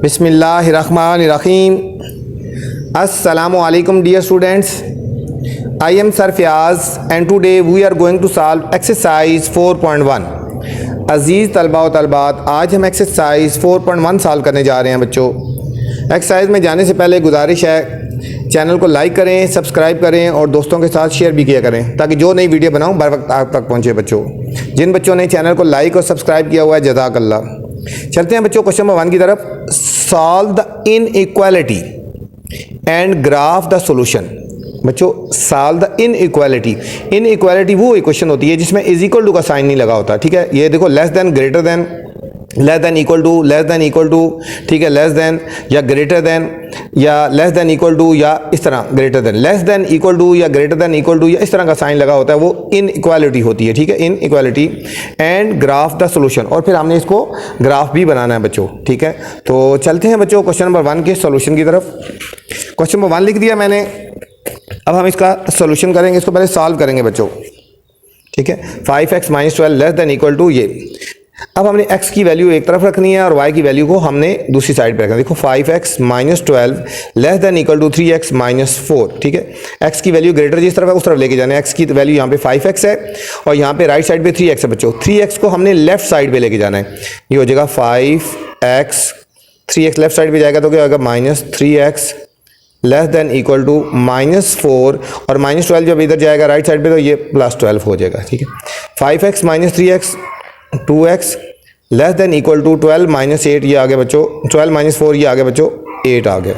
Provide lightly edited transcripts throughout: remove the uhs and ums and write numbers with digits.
बिस्मिल्लाहिर्रहमानिर्रहीम। अस्सलामुअलैकुम dear students, I am sir Fayaz and today we are going to solve exercise 4.1। अजीज़ तलबा व तलबात, आज हम एक्सरसाइज 4.1 सॉल्व करने जा रहे हैं। बच्चों, एक्सरसाइज में जाने से पहले गुजारिश है, चैनल को लाइक करें, सब्सक्राइब करें और दोस्तों के साथ शेयर भी किया करें ताकि जो नई वीडियो बनाऊं बर वक्त आप तक पहुंचे। बच्चों, जिन बच्चों ने चैनल को लाइक और सब्सक्राइब किया हुआ है, जज़ाकल्लाह। चलते हैं बच्चों क्वेश्चन नंबर 1 की तरफ। Solve the inequality and graph the solution. बच्चों, सॉल्व द इनइक्वालिटी। इनइक्वालिटी वो इक्वेशन होती है जिसमें इज इक्वल टू का साइन नहीं लगा होता। ठीक है, ये देखो, less than, greater than, less than equal to, less than equal to, ठीक है, लेस देन या ग्रेटर देन या लेस देन इक्वल टू या इस तरह greater than, less than equal to या ग्रेटर देन इक्वल टू या इस तरह का साइन लगा होता है, वो इनइक्वालिटी होती है। ठीक है, inequality and graph the solution. और फिर हमने इसको ग्राफ भी बनाना है बच्चों। ठीक है, तो चलते हैं बच्चों क्वेश्चन नंबर 1 के सॉल्यूशन की तरफ। क्वेश्चन नंबर 1 लिख दिया मैंने, अब हम इसका सॉल्यूशन करेंगे। इसको पहले सॉल्व करेंगे बच्चों। ठीक है, 5x - 12 less than equal to ये। अब हमने x की वैल्यू एक तरफ रखनी है और y की वैल्यू को हमने दूसरी साइड पे रखना है। देखो, 5x - 12 less than equal to 3x - 4। ठीक है, x की वैल्यू ग्रेटर जिस तरफ है उस तरफ लेके जाना है। x की वैल्यू यहाँ पे 5x है और यहाँ पे राइट साइड पे 3x है बच्चों। 3x को हमने लेफ्ट साइड पे लेके जाना है। ये हो जाएगा 5x, 3x लेफ्ट साइड पे जाएगा तो क्या होगा, -3x less than equal to -4 और -12 जब इधर जाएगा राइट साइड पे तो ये +12 हो जाएगा। ठीक है, 5x - 3x 2x less than equal to 12 - 8 ये आ गया बच्चों, 12 - 4 ये आ गया बच्चों, 8 आ गया।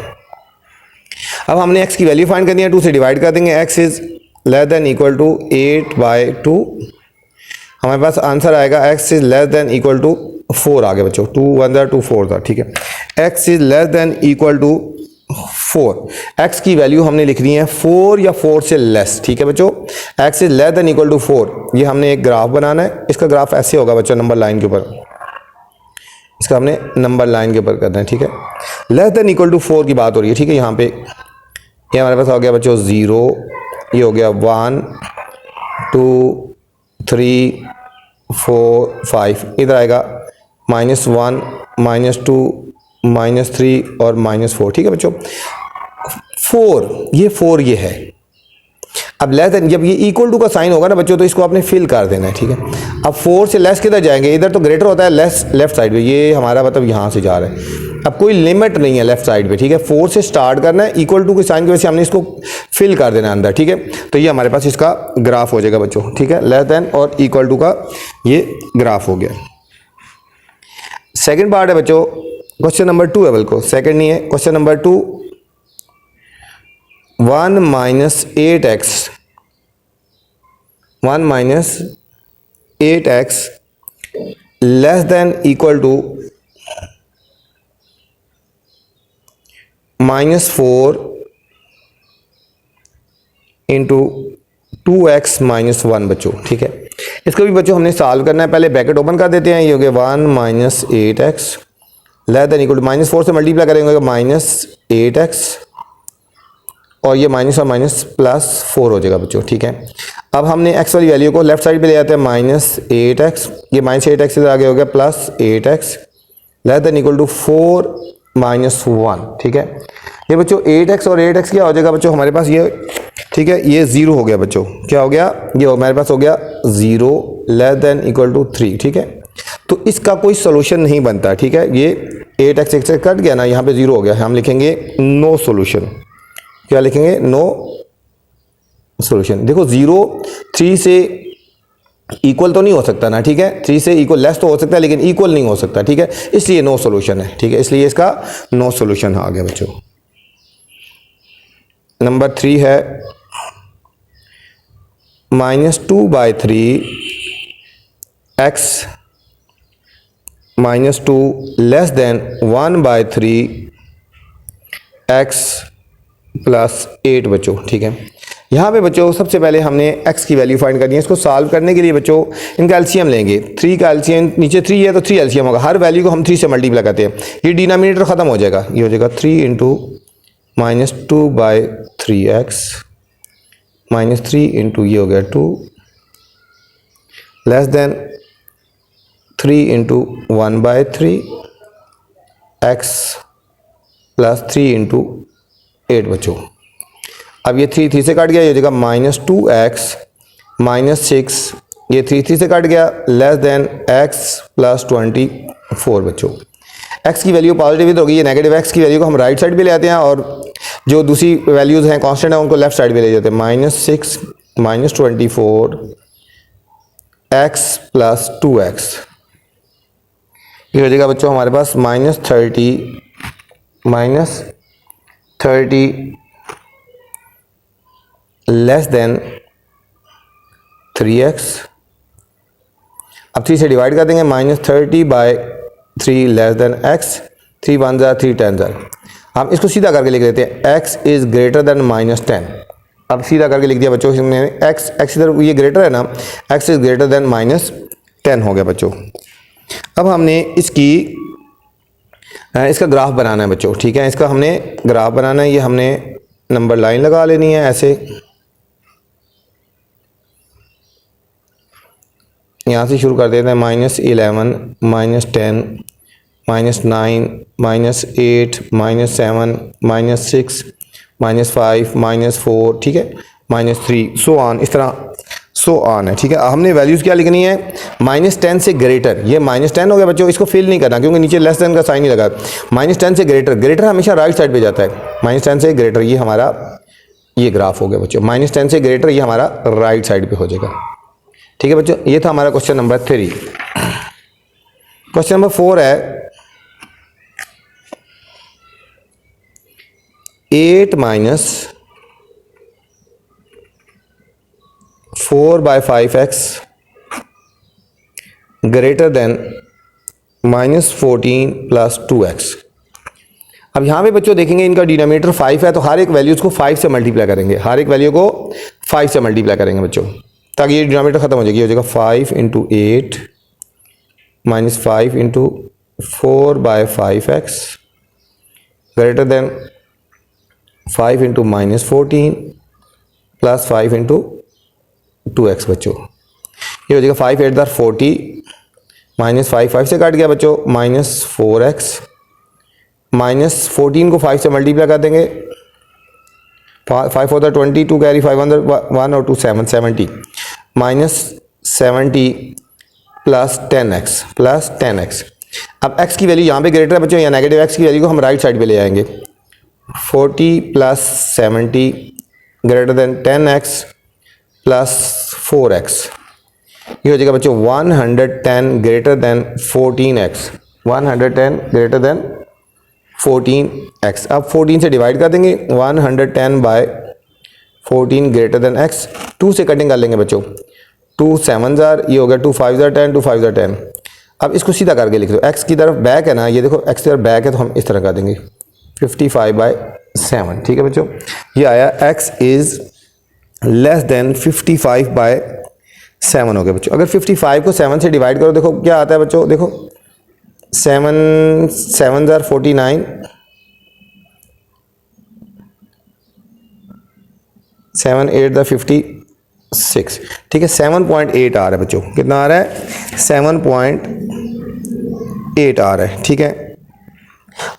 अब हमने x की वैल्यू फाइंड करनी है, 2 से डिवाइड कर देंगे। x is less than equal to 8/2। हमारे पास आंसर आएगा x is less than equal to 4 आ गया बच्चों। 2 1 था 2 4 था। ठीक है, x is less than equal to 4। x की वैल्यू हमने लिखनी है 4 या 4 से लेस। ठीक है बच्चों, x is less than equal to 4। ये हमने एक ग्राफ बनाना है। इसका ग्राफ ऐसे होगा बच्चों, नंबर लाइन के ऊपर। इसका हमने नंबर लाइन के ऊपर करना है। ठीक है, लेस देन इक्वल टू 4 की बात हो रही है। ठीक है, यहाँ पे ये हमारे पास हो गया बच्चों 0, ये हो गया 1 2 3 4 5, इधर आएगा -1 -2 -3 और -4। ठीक है बच्चों, 4 ये है। अब लेस देन, जब ये इक्वल टू का साइन होगा ना बच्चों तो इसको आपने फिल कर देना है। ठीक है, अब 4 से लेस किधर जाएंगे, इधर तो ग्रेटर होता है, लेस लेफ्ट साइड पे। ये हमारा मतलब यहाँ से जा रहा है। अब कोई लिमिट नहीं है लेफ्ट साइड पे। ठीक है, 4 से स्टार्ट करना है, इक्वल टू के साइन की वजह से हमने इसको फिल कर देना है अंदर। ठीक है, तो ये हमारे पास इसका ग्राफ हो जाएगा बच्चों। ठीक है, लेस देन और इक्वल टू का ये ग्राफ हो गया। सेकेंड पार्ट है बच्चों, क्वेश्चन नंबर 2 है, बल्कि सेकंड नहीं है। Question number 2, 1 - 8x less than equal to -4 into 2x - 1 बच्चों। ठीक है, इसको भी बच्चों हमने सॉल्व करना है। पहले ब्रैकेट ओपन कर देते हैं। ये हो गया 1 - 8x less than equal to -4 से मल्टीप्लाई करेंगे -8x और ये माइनस और माइनस +4 हो जाएगा बच्चों। ठीक है, अब हमने x वाली वैल्यू को लेफ्ट साइड पे ले आते हैं, -8x, ये -8x इधर आगे हो गया +8x less than equal to 4 - 1। ठीक है, ये बच्चों 8x और 8x क्या हो जाएगा बच्चों हमारे पास ये। ठीक है, ये 0 हो गया बच्चों। क्या हो गया, ये हमारे पास हो गया 0 लेस देन इक्वल टू 3। ठीक है, तो इसका कोई सोल्यूशन नहीं बनता। ठीक है, ये 8x से कट गया ना, यहाँ पे 0 हो गया। हम लिखेंगे नो सोल्यूशन। क्या लिखेंगे, नो सोल्यूशन। देखो 0 3 से इक्वल तो नहीं हो सकता ना। ठीक है, 3 से इक्वल लेस तो हो सकता है लेकिन इक्वल नहीं हो सकता। ठीक है, इसलिए नो सोल्यूशन है। ठीक है, इसलिए इसका नो सोल्यूशन आ गया बच्चों। नंबर 3 है -2/3 x -2 लेस देन 1/3 x +8 बच्चों। ठीक है, यहाँ पे बच्चों सबसे पहले हमने x की वैल्यू फाइंड करनी है। इसको सॉल्व करने के लिए बच्चों इनका एलसीएम लेंगे। 3 का एलसीएम, नीचे 3 है तो 3 एलसीएम होगा। हर वैल्यू को हम 3 से मल्टीप्लाई करते हैं, ये डिनोमिनेटर खत्म हो जाएगा। ये हो जाएगा 3 इंटू -2/3x -3 इंटू ये हो गया 2 less then 3 into 1/3 x plus 3 into 8 बच्चों। अब ये 3 3 से कट गया, ये हो जाएगा माइनस 2x माइनस 6, ये 3 3 से कट गया, लेस देन x प्लस 24 बच्चों। x की वैल्यू पॉजिटिव ही तो होगी, ये नेगेटिव x की वैल्यू को हम राइट साइड पे ले आते हैं और जो दूसरी वैल्यूज़ हैं कांस्टेंट है उनको लेफ्ट साइड पे ले जाते हैं। Minus 6 minus 24 x plus 2x, ये हो जाएगा बच्चों हमारे पास माइनस 30 लेस देन 3x। अब 3 से डिवाइड कर देंगे, minus 30 by 3 less than x, 3 1 ज़ा 3 10 ज़ा। हम इसको सीधा करके लिख देते हैं, x is greater than minus 10। अब सीधा करके लिख दिया बच्चों हमने, x इधर ये ग्रेटर है ना, x is greater than minus 10 हो गया बच्चों। अब हमने इसका ग्राफ बनाना है बच्चों, ठीक है। इसका हमने ग्राफ बनाना है, ये हमने नंबर लाइन लगा लेनी है ऐसे, यहाँ से शुरू कर देते हैं, minus 11 minus 10 minus 9 minus 8 minus 7 minus 6 minus 5 minus 4, ठीक है, माइनस 3 सो ऑन, इस तरह सो ऑन है, ठीक है। हमने वैल्यूज़ क्या लिखनी है, माइनस 10 से ग्रेटर, ये माइनस 10 हो गया बच्चों, इसको फिल नहीं करना क्योंकि नीचे लेस देन का साइन ही लगा। माइनस 10 से ग्रेटर, ग्रेटर हमेशा राइट साइड पे जाता है, माइनस 10 से ग्रेटर, ये हमारा ये ग्राफ हो गया बच्चों। माइनस 10 से ग्रेटर ये हमारा राइट साइड पे हो जाएगा, ठीक है बच्चों। ये था हमारा क्वेश्चन नंबर 3। क्वेश्चन नंबर 4 है 8 minus 4 by 5x greater than minus 14 plus 2x। अब यहाँ पे बच्चों देखेंगे इनका डिनोमिनेटर 5 है, तो हर एक वैल्यूज़ को 5 से मल्टीप्लाई करेंगे, हर एक वैल्यू को 5 से मल्टीप्लाई करेंगे बच्चों, ताकि ये डिनोमिनेटर खत्म हो जाएगी। हो जाएगा 5 into 8 minus 5 into 4 by 5x greater than 5 into minus 14 plus 5 into 2x बच्चों। ये हो जाएगा 5 8 * 40 माइनस 5 से कट गया बच्चों, माइनस 4x माइनस 14 को 5 से मल्टीप्लाई कर देंगे, 5 4 20, 2 कैरी 5 1 और 2 7 70 माइनस 70 प्लस 10x। अब x की वैल्यू यहाँ पे ग्रेटर है बच्चों, या नेगेटिव x की वैल्यू को हम राइट साइड पे ले आएंगे। 40 plus 70 greater than 10x plus 4x, ये हो जाएगा बच्चों 110 greater than 14x, 110 greater than 14x। अब 14 से डिवाइड कर देंगे, 110 बाय 14 ग्रेटर देन x, 2 से कटिंग कर लेंगे बच्चों, 2 7 ज़ार, ये हो गया 2 5 ज़ार 10, 2 5 ज़ार 10। अब इसको सीधा करके लिख दो, x की तरफ बैक है ना, ये देखो x की तरफ बैक है तो हम इस तरह कर देंगे 55 बाय 7, ठीक है बच्चों। ये आया x is less than 55 by 7 हो गया बच्चों। अगर 55 को 7 से डिवाइड करो, देखो क्या आता है बच्चों, देखो 7 7 ज़ार 49, 7 8 ज़ार 56, ठीक है, 7.8 आ रहा है बच्चों। कितना आ रहा है, 7.8 आ रहा है, ठीक है।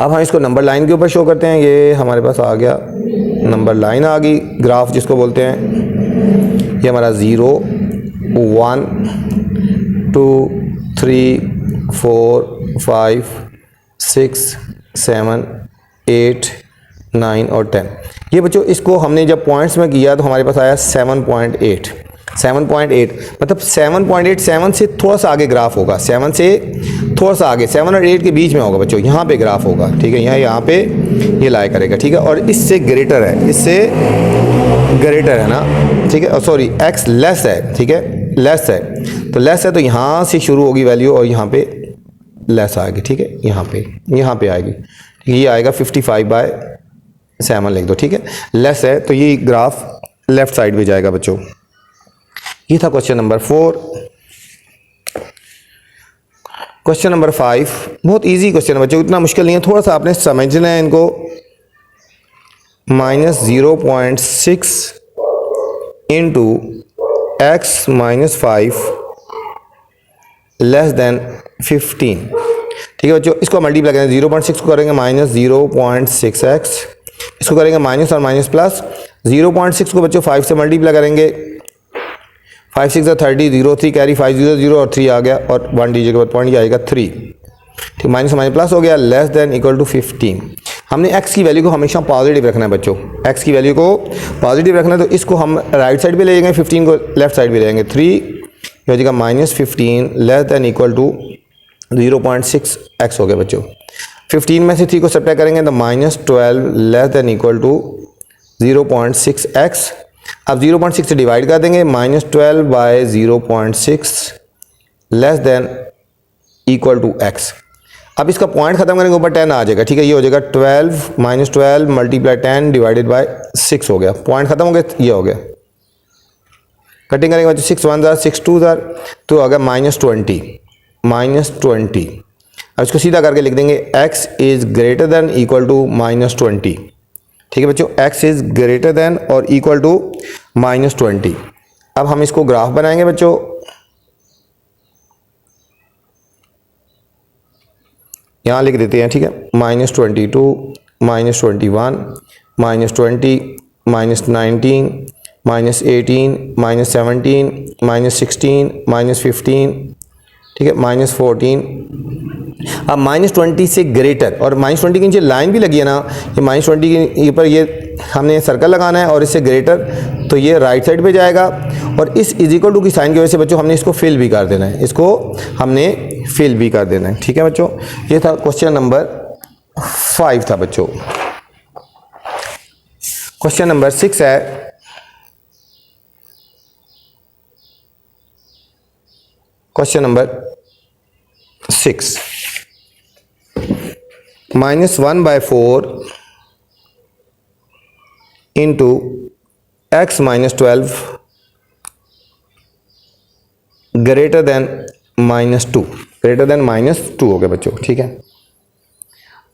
अब हम इसको नंबर लाइन के ऊपर शो करते हैं, ये हमारे पास आ गया, नंबर लाइन आ गई, ग्राफ जिसको बोलते हैं। ये हमारा 0 1 2 3 4 5 6 7 8 9 और 10। ये बच्चों इसको हमने जब पॉइंट्स में किया तो हमारे पास आया 7.8 मतलब 7.8 7 से थोड़ा सा आगे ग्राफ होगा, 7 से थोड़ा सा आगे, 7 और 8 के बीच में होगा बच्चों, यहाँ पे ग्राफ होगा, ठीक है, यहाँ पे ये लाई करेगा, ठीक है। और इससे ग्रेटर है, इससे ग्रेटर है ना, ठीक है, सॉरी x लेस है, ठीक है, लेस है, तो लेस है तो यहाँ से शुरू होगी वैल्यू और यहाँ पे लेस आएगी, ठीक है, यहाँ पे आएगी, ये आएगा 55 बाय 7 लिख दो, ठीक है, लेस है तो ये ग्राफ लेफ्ट साइड पे जाएगा बच्चों। ये था क्वेश्चन नंबर 4। क्वेश्चन नंबर 5 बहुत इजी क्वेश्चन है बच्चों, इतना मुश्किल नहीं है, थोड़ा सा आपने समझना है इनको। Minus 0.6 into x minus 5 less than 15, ठीक ठीक है बच्चों, इसको मल्टीप्लाई करेंगे 0.6 को करेंगे -0.6x, इसको करेंगे माइनस और माइनस प्लस। 0.6 को बच्चों 5 से मल्टीप्लाई करेंगे, 5 6 30, 0 3 कैरी 5 0 0 और 3 आ गया और 1 डीजे के बाद पॉइंट आएगा 3, ठीक, माइनस माइनस प्लस हो गया, लेस देन इक्वल टू 15। हमने x की वैल्यू को हमेशा पॉजिटिव रखना है बच्चों, x की वैल्यू को पॉजिटिव रखना है, तो इसको हम राइट साइड पे ले जाएंगे, 15 को लेफ्ट साइड पे ले जाएंगे, 3 हो जाएगा -15 less than equal to 0.6x हो गया बच्चों। 15 में से 3 को सब्ट्रैक्ट करेंगे तो -12 less than equal to 0.6x। अब 0.6 से डिवाइड कर देंगे, -12 by 0.6 less than equal to x। अब इसका पॉइंट खत्म करेंगे, ऊपर 10 आ जाएगा, ठीक है, ये हो जाएगा 12 -12 मल्टीप्लाई 10 डिवाइडेड बाय 6 हो गया, पॉइंट खत्म हो गया, ये हो गया। कटिंग करेंगे बच्चों 6 1 जार 6 2 जार, तो आ गया -20। अब इसको सीधा करके लिख देंगे x is greater than equal to -20, ठीक है बच्चों, x इज ग्रेटर देन और इक्वल टू -20। अब हम इसको ग्राफ बनाएंगे बच्चों, यहाँ लिख देते हैं, ठीक है, -22 -21 -20 -19 -18 -17 -16 -15, ठीक है, -14। अब -20 से ग्रेटर, और -20 के नीचे लाइन भी लगी है ना, ये -20 के ऊपर ये हमने सर्कल लगाना है और इससे ग्रेटर, तो ये राइट साइड पे जाएगा, और इस इज इक्वल टू की साइन की वजह से बच्चों हमने इसको फिल भी कर देना है, इसको हमने फिल भी कर देना है, ठीक है बच्चों। ये था क्वेश्चन नंबर 5 था बच्चों। क्वेश्चन नंबर 6 है, question number 6, -1/4 into x -12 greater than -2, greater than -2 हो गया बच्चों, ठीक है।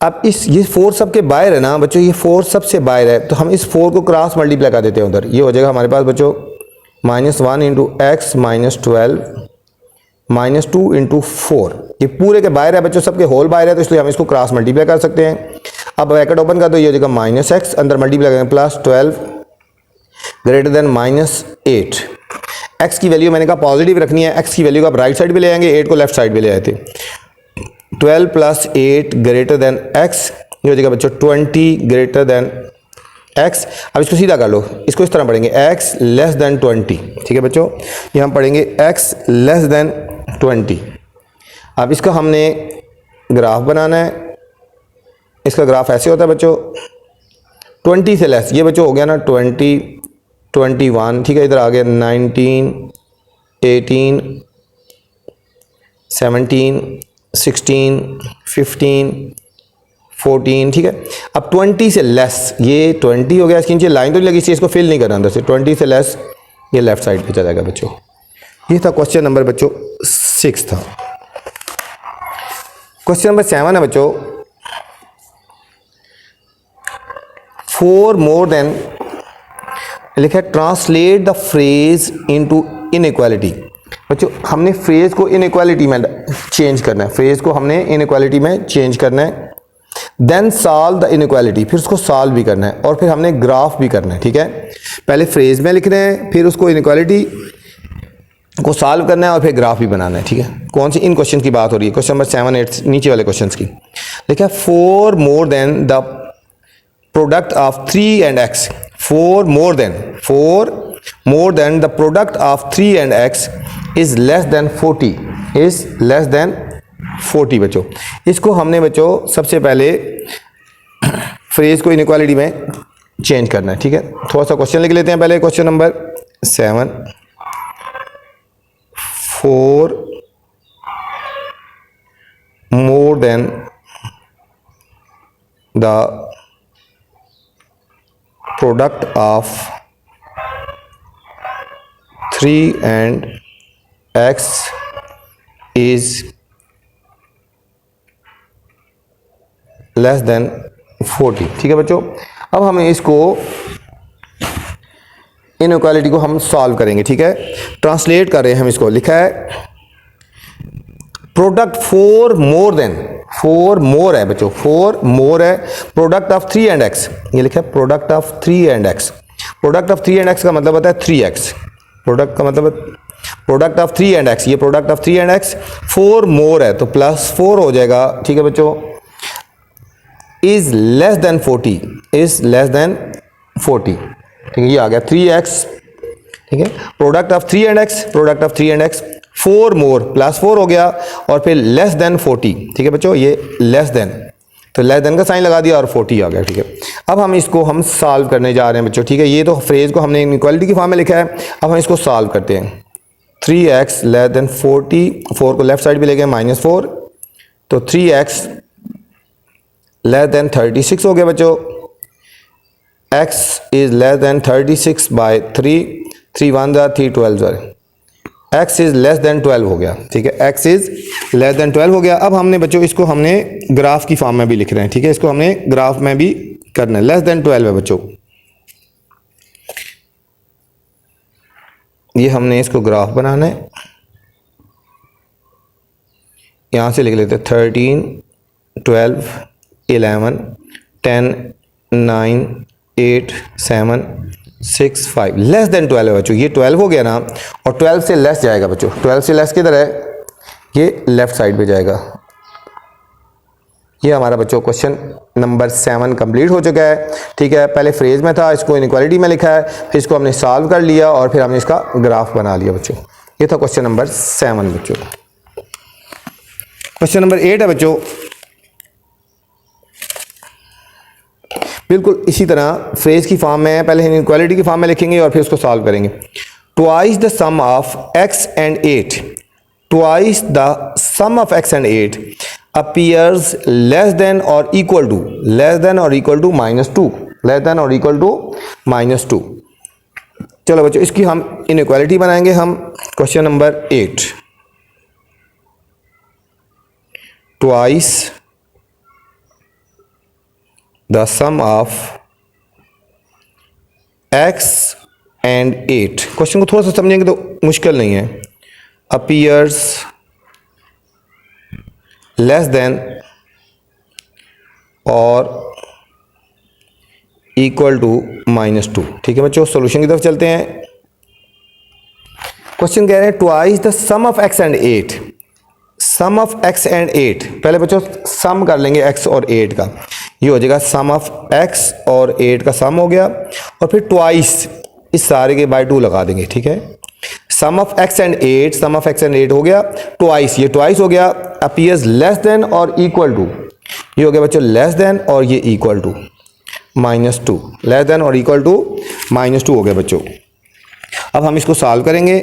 अब ये 4 सबके बाहर है ना बच्चों, ये 4 सबसे बाहर है, तो हम इस 4 को क्रॉस मल्टीप्लाई कर देते हैं उधर, ये हो जाएगा हमारे पास बच्चों -1 इंटू x -12 -2 इंटू 4, ये पूरे के बाहर है बच्चों, सबके होल बाहर है, तो इसलिए हम इसको क्रॉस मल्टीप्लाई कर सकते हैं। अब ब्रैकेट ओपन कर दो, ये हो जाएगा -x, अंदर मल्टीप्लाई करेंगे +12 ग्रेटर देन -8। x की वैल्यू मैंने कहा पॉजिटिव रखनी है, x की वैल्यू को आप राइट साइड पे ले आएंगे, 8 को लेफ्ट साइड पे ले आए थे, 12 + 8 ग्रेटर देन x, ये हो जाएगा बच्चों 20 ग्रेटर देन x। अब इसको सीधा कर लो, इसको इस तरह पढ़ेंगे x लेस देन 20, ठीक है बच्चों, ये हम पढ़ेंगे x लेस देन 20। अब इसका हमने ग्राफ बनाना है, इसका ग्राफ ऐसे होता है बच्चों, 20 से लेस, ये बच्चों हो गया ना 20 21, ठीक है, इधर आ गया 19 18 17 16 15 14, ठीक है। अब 20 से लेस, ये 20 हो गया, इसके नीचे लाइन तो नहीं लगी, इससे इसको फिल नहीं करना अंदर से, 20 से लेस ये लेफ्ट साइड पे चला जाएगा बच्चों। ये था क्वेश्चन नंबर बच्चों 6 था। क्वेश्चन नंबर 7 है बच्चों, 4 मोर देन, लिखा है translate the phrase into inequality. बच्चों हमने फ्रेज को इनइक्वालिटी में चेंज करना है, फ्रेज को हमने इनइक्वालिटी में चेंज करना है, देन सॉल्व द इनइक्वालिटी, फिर उसको सॉल्व भी करना है, और फिर हमने ग्राफ भी करना है, ठीक है। पहले फ्रेज में लिख रहे हैं, फिर उसको इनइक्वालिटी को सॉल्व करना है, और फिर ग्राफ भी बनाना है, ठीक है। कौन सी इन क्वेश्चन की बात हो रही है, क्वेश्चन नंबर 7 8 नीचे वाले क्वेश्चन की। लिखा है 4 more than the product of 3 and x, 4 more than the product of 3 and x is less than 40, is less than 40 बच्चों। इसको हमने बच्चों सबसे पहले फ्रेज को इनइक्वालिटी में चेंज करना है, ठीक है। थोड़ा सा क्वेश्चन लिख लेते हैं पहले, question number 7, 4 more than the product of 3 and x is less than 40, ठीक है बच्चों। अब हमें इसको इनइक्वालिटी को हम सॉल्व करेंगे, ठीक है। ट्रांसलेट कर रहे हैं हम इसको, लिखा है प्रोडक्ट 4 4 मोर है बच्चों, 4 मोर है। प्रोडक्ट ऑफ 3 एंड एक्स, ये लिखा है product of 3 and x. Product of 3 and x का मतलब होता है 3x। प्रोडक्ट का मतलब प्रोडक्ट ऑफ 3 एंड एक्स, ये प्रोडक्ट ऑफ 3 एंड एक्स। 4 मोर है तो +4 हो जाएगा, ठीक है बच्चों। Is less then 40, is less then 40, ठीक है, ये आ गया 3x, ठीक है। Product of 3 and x, product of 3 and x, 4 मोर +4 हो गया और फिर लेस देन 40, ठीक है बच्चों। ये लेस देन, तो लेस देन का साइन लगा दिया और 40 आ गया, ठीक है। अब हम इसको हम सॉल्व करने जा रहे हैं बच्चों, ठीक है। ये तो फ्रेज को हमने इनइक्वालिटी की फॉर्म में लिखा है, अब हम इसको सॉल्व करते हैं। 3x लेस देन 40, 4 को लेफ्ट साइड पे ले गए -4, तो 3x लेस देन 36 हो गया बच्चों। x is less then 36/3, 3 1 3 12, x is less then 12 हो गया, ठीक है। x इज लेस देन 12 हो गया। अब हमने बच्चों इसको हमने ग्राफ की फॉर्म में भी लिख रहे हैं, ठीक है। इसको हमने ग्राफ में भी करना है। लेस देन 12 है बच्चों, ये हमने इसको ग्राफ बनाना है। यहाँ से लिख लेते हैं 13 12 11 10 9 8 7 6 5, लेस देन 12 है बच्चों। ये 12 हो गया ना, और 12 से लेस जाएगा बच्चों। 12 से लेस किधर है, ये लेफ्ट साइड पे जाएगा। ये हमारा बच्चों क्वेश्चन नंबर 7 कंप्लीट हो चुका है, ठीक है। पहले फ्रेज में था, इसको इनइक्वालिटी में लिखा है, फिर इसको हमने सॉल्व कर लिया और फिर हमने इसका ग्राफ बना लिया बच्चों। ये था क्वेश्चन नंबर 7 बच्चों। क्वेश्चन नंबर 8 है बच्चों, बिल्कुल इसी तरह फ्रेज की फॉर्म में है। पहले हम इनइक्वालिटी की फॉर्म में लिखेंगे और फिर उसको सॉल्व करेंगे। Twice the sum of x and 8, twice the sum of x and 8 appears less than or equal to, less than or equal to -2, less than or equal to -2। चलो बच्चों इसकी हम इनइक्वालिटी बनाएंगे हम। Question number 8, twice the sum of x and 8। Question को थोड़ा सा समझेंगे तो मुश्किल नहीं है। appears लेस देन और इक्वल टू -2, ठीक है बच्चों। सॉल्यूशन की तरफ चलते हैं। क्वेश्चन कह रहे हैं twice the sum of x and 8, sum of x and 8। पहले बच्चों सम कर लेंगे x और 8 का, ये हो जाएगा सम ऑफ x और 8 का सम हो गया, और फिर ट्वाइस इस सारे के बाय 2 लगा देंगे, ठीक है। Sum of x and 8, sum of x and 8 हो गया, ट्वाइस, ये ट्वाइस हो गया। अपीयर्स लेस देन और इक्वल टू, ये हो गया बच्चों लेस देन और ये इक्वल टू -2, लेस देन और इक्वल टू -2 हो गया बच्चों। अब हम इसको सॉल्व करेंगे।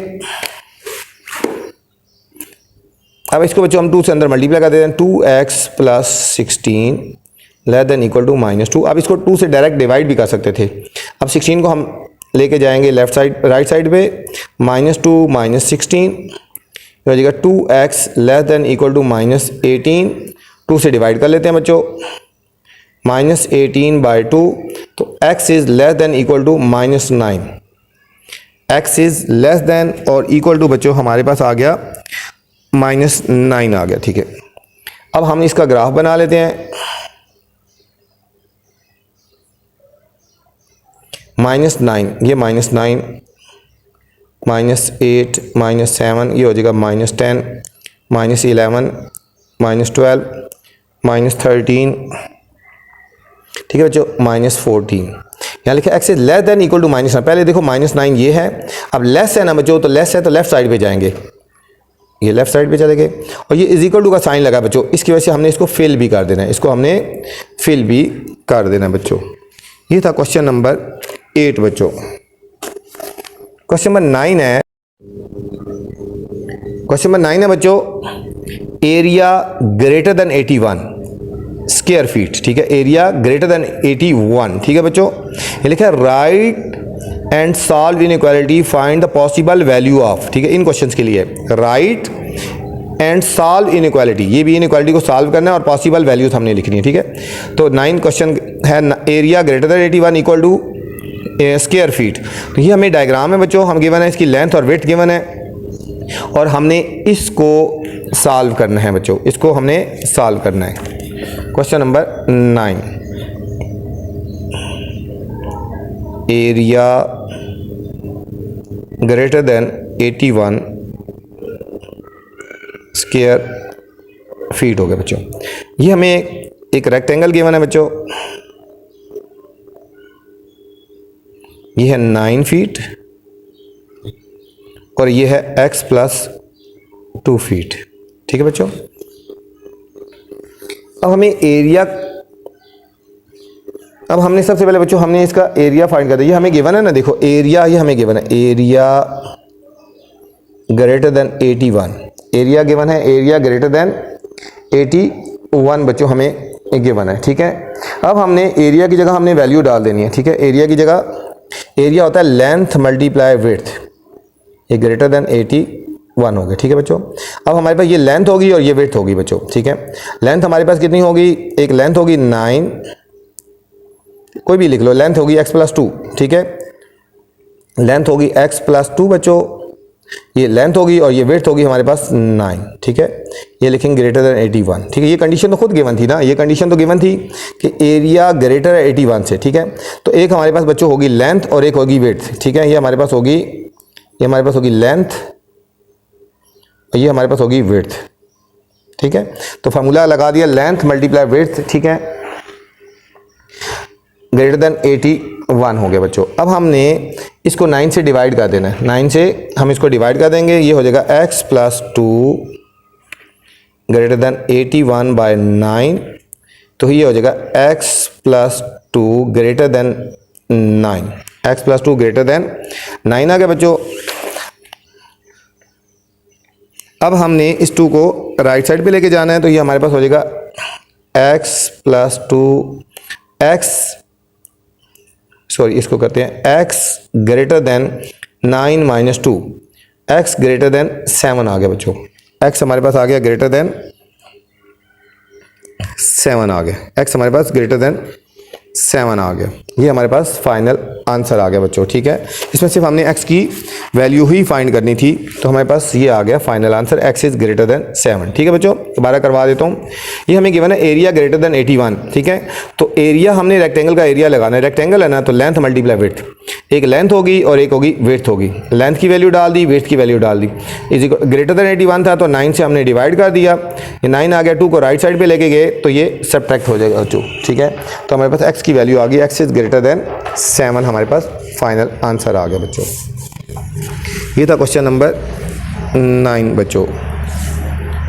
अब इसको बच्चों हम 2 से अंदर मल्टीप्लाई कर देते हैं। 2x + 16 less than equal to -2। अब इसको 2 से डायरेक्ट डिवाइड भी कर सकते थे। अब 16 को हम लेके जाएंगे लेफ्ट साइड, राइट साइड पे, -2 -16 हो जाएगा 2x less than equal to -18। 2 से डिवाइड कर लेते हैं बच्चों, -18/2, तो x is less than equal to -9। x is less than और इक्वल टू बच्चों हमारे पास आ गया -9 आ गया, ठीक है। अब हम इसका ग्राफ बना लेते हैं। -9, ये -9 -8 -7, ये हो जाएगा -10 -11 -12 -13, ठीक है बच्चों, -14। यहाँ लिखा x is less than equal to -9। पहले देखो -9 ये है, अब लेस है ना बच्चों, तो लेस है तो लेफ्ट साइड पे जाएंगे, ये लेफ्ट साइड पे चले गए, और ये इज इक्वल टू का साइन लगा बच्चों। इसकी वजह से हमने इसको फिल भी कर देना है, इसको हमने फिल भी कर देना बच्चों। ये था क्वेश्चन नंबर 8 बच्चों। क्वेश्चन नंबर 9 है, क्वेश्चन नंबर 9 है बच्चों, area greater than 81 square feet, ठीक है। एरिया ग्रेटर देन 81, ठीक है बच्चों। ये लिखा है right and solve inequality, find the possible value of, ठीक है। इन क्वेश्चंस के लिए राइट एंड सॉल्व इनइक्वालिटी, ये भी इनइक्वालिटी को सॉल्व करना है और पॉसिबल वैल्यूज हमने लिखनी है, ठीक है। तो 9 क्वेश्चन है, area greater than 81 equal to square feet. तो ये हमें डायग्राम है बच्चों, हम गिवन है, इसकी लेंथ और विड्थ गिवन है, और हमने इसको सॉल्व करना है बच्चों, इसको हमने सॉल्व करना है। Question number 9, area greater than 81 square feet हो गया बच्चों। ये हमें एक रेक्टेंगल गिवन है बच्चों, ये है 9 फीट और ये है x + 2 फीट। ठीक है बच्चों, अब हमें एरिया, अब हमने सबसे पहले बच्चों हमने इसका एरिया फाइंड कर दिया। ये हमें गिवन है ना, देखो एरिया ये हमें गिवन है, area greater than 81, area given है, एरिया ग्रेटर देन 81 बच्चों हमें गिवन है। ठीक है, अब हमने एरिया की जगह हमने वैल्यू डाल देनी है। ठीक है, एरिया की जगह, एरिया होता है लेंथ मल्टीप्लाई विड्थ, ये ग्रेटर देन 81 हो गया। ठीक है बच्चों, अब हमारे पास ये लेंथ होगी और ये विड्थ होगी बच्चों। ठीक है, लेंथ हमारे पास कितनी होगी, एक लेंथ होगी 9, कोई भी लिख लो, लेंथ होगी x + 2। ठीक है, लेंथ होगी x + 2 बच्चों, ये लेंथ होगी और ये विड्थ होगी हमारे पास 9। ठीक है, ये लिखेंगे ग्रेटर देन 81। ठीक है, ये कंडीशन तो खुद गिवन थी ना, ये कंडीशन तो गिवन थी कि एरिया ग्रेटर है 81 से। ठीक है, तो एक हमारे पास बच्चों होगी लेंथ और एक होगी विड्थ। ठीक है, ये हमारे पास होगी, ये हमारे पास होगी लेंथ और ये हमारे पास होगी विड्थ। ठीक है, तो फार्मूला लगा दिया, लेंथ मल्टीप्लाई विड्थ। ठीक है, ग्रेटर देन 81 हो गया बच्चों। अब हमने इसको 9 से डिवाइड कर देना है, 9 से हम इसको डिवाइड कर देंगे, ये हो जाएगा x + 2 ग्रेटर देन 81 बाय 9, तो ये हो जाएगा x + 2 greater than 9, x + 2 greater than 9 आ गया बच्चों। अब हमने इस 2 को राइट साइड पे लेके जाना है, तो ये हमारे पास हो जाएगा x + 2 इसको करते हैं x greater than 9 - 2, x greater than 7 आ गया बच्चों। x हमारे पास आ गया ग्रेटर देन 7 आ गया, x हमारे पास ग्रेटर देन 7 आ गया। ये हमारे पास फाइनल आंसर आ गया बच्चों। ठीक है, इसमें सिर्फ हमने x की वैल्यू ही फाइंड करनी थी, तो हमारे पास ये आ गया final answer, x is greater then 7। ठीक है बच्चों, दोबारा करवा देता हूँ। ये हमें गिवन है एरिया ग्रेटर देन 81। ठीक है, तो एरिया हमने रेक्टेंगल का एरिया लगाना है, रेक्टेंगल है ना, तो लेंथ मल्टीप्लाई विड्थ, एक लेंथ होगी और एक होगी विड्थ होगी, लेंथ की वैल्यू डाल दी, विड्थ की वैल्यू डाल दी, इज ग्रेटर देन 81 था तो 9 से हमने डिवाइड कर दिया, ये 9 आ गया, 2 को राइट साइड पे लेके गए तो ये सब्ट्रैक्ट हो जाएगा बच्चों। ठीक है, तो हमारे पास x की वैल्यू आ गई, x इज ग्रेटर देन 7 हमारे पास फाइनल आंसर आ गया बच्चों। ये था क्वेश्चन नंबर 9 बच्चों।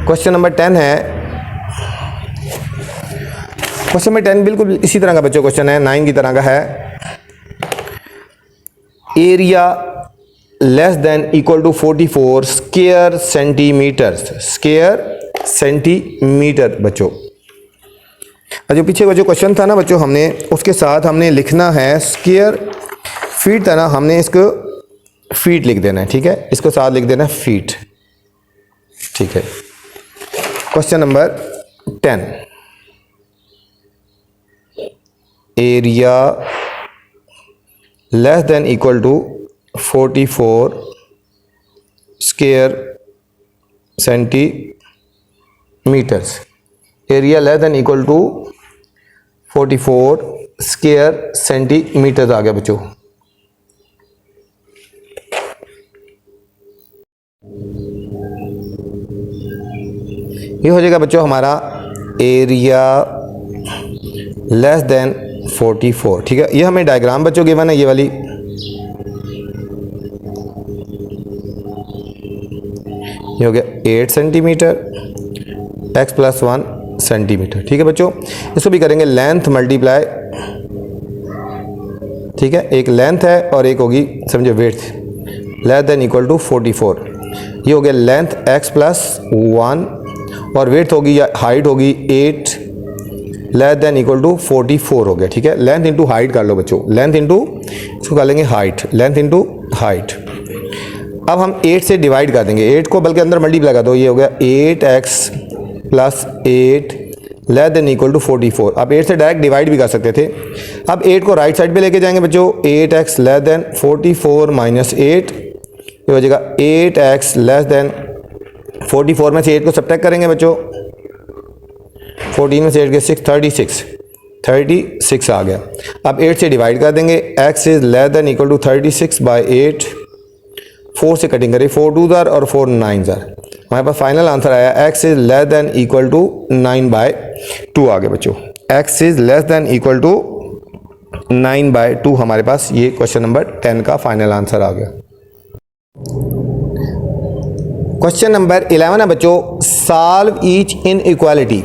क्वेश्चन नंबर 10 है, क्वेश्चन नंबर 10 बिल्कुल इसी तरह का बच्चों क्वेश्चन है, 9 की तरह का है। Area less than equal to 44 square centimetre बच्चों। जो पीछे का जो क्वेश्चन था ना बच्चों, हमने उसके साथ हमने लिखना है स्क्वायर फीट था ना, हमने इसको फीट लिख देना है। ठीक है, इसको साथ लिख देना है फीट। ठीक है, question number 10, area less than equal to 44 square centimetres, area less than equal to 44 square centimetres आ गया बच्चों। ये हो जाएगा बच्चों हमारा एरिया लेस देन 44। ठीक है, ये हमें डायग्राम बच्चों गिवन है, ये वाली, ये हो गया 8 सेंटीमीटर, x + 1 सेंटीमीटर। ठीक है बच्चों, इसको भी करेंगे लेंथ मल्टीप्लाई, ठीक है, एक लेंथ है और एक होगी समझो width, less than equal to 44, ये हो गया लेंथ x + 1 और विड्थ होगी या हाइट होगी 8 लेस देन इक्वल टू 44 हो गया। ठीक है, लेंथ इंटू हाइट कर लो बच्चों, लेंथ इंटू इसको कर लेंगे हाइट, लेंथ इंटू हाइट। अब हम 8 से डिवाइड कर देंगे, 8 को बल्कि अंदर मल्टीप्लाई कर दो, ये हो गया 8x + 8 less than equal to 44। अब 8 से डायरेक्ट डिवाइड भी कर सकते थे। अब 8 को राइट साइड पे लेके जाएंगे बच्चों, 8x लेस देन 44 माइनस 8, ये हो जाएगा 8x लेस देन 44 में से 8 को सब्ट्रैक्ट करेंगे बच्चों, 14 में से 8 के 6, 36 आ गया। अब 8 से डिवाइड कर देंगे, x is less than equal to 36 by 8, 4 से कटिंग करें, 4 2 ज़ार और 4 9 ज़ार, हमारे पास फाइनल आंसर आया x is less than equal to 9/2 आ गया बच्चों। x is less than equal to 9/2 हमारे पास ये क्वेश्चन नंबर 10 का फाइनल आंसर आ गया। क्वेश्चन नंबर 11 है बच्चों, सॉल्व ईच इनइक्वालिटी।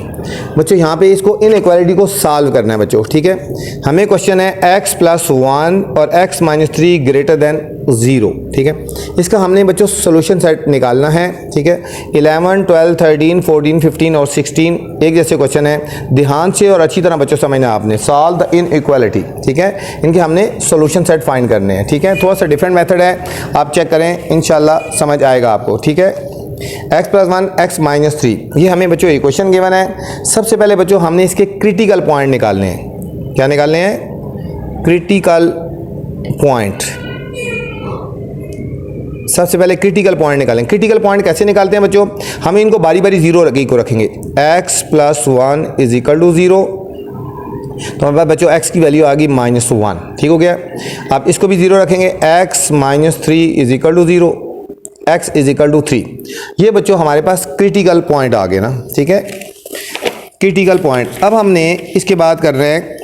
बच्चों यहाँ पे इसको इनइक्वालिटी को सॉल्व करना है बच्चों, ठीक है। हमें क्वेश्चन है x + 1 और x - 3 ग्रेटर देन 0, ठीक है। इसका हमने बच्चों सोल्यूशन सेट निकालना है, ठीक है। 11, 12, 13, 14, 15 और 16 एक जैसे क्वेश्चन है। ध्यान से और अच्छी तरह बच्चों समझना आपने, सॉल्व द इनइक्वालिटी, ठीक है। इनके हमने सोल्यूशन सेट फाइंड करने हैं, ठीक है। थोड़ा सा डिफरेंट मेथड है, आप चेक करें, इंशाल्लाह समझ आएगा आपको, ठीक है। x + 1 x - 3 ये हमें बच्चों इक्वेशन गिवन है। सबसे पहले बच्चों हमने इसके क्रिटिकल पॉइंट निकालने हैं। क्या निकालने हैं? Critical point. सबसे पहले क्रिटिकल पॉइंट निकालें। क्रिटिकल पॉइंट कैसे निकालते हैं बच्चों? हम इनको बारी बारी जीरो को रखेंगे। x + 1 = 0, तो हमारे पास बच्चों x की वैल्यू आ गई -1, ठीक हो गया। अब इसको भी जीरो रखेंगे, x - 3 = 0, x = 3। ये बच्चों हमारे पास क्रिटिकल पॉइंट आ गए ना, ठीक है, क्रिटिकल पॉइंट। अब हमने इसके बाद कर रहे हैं,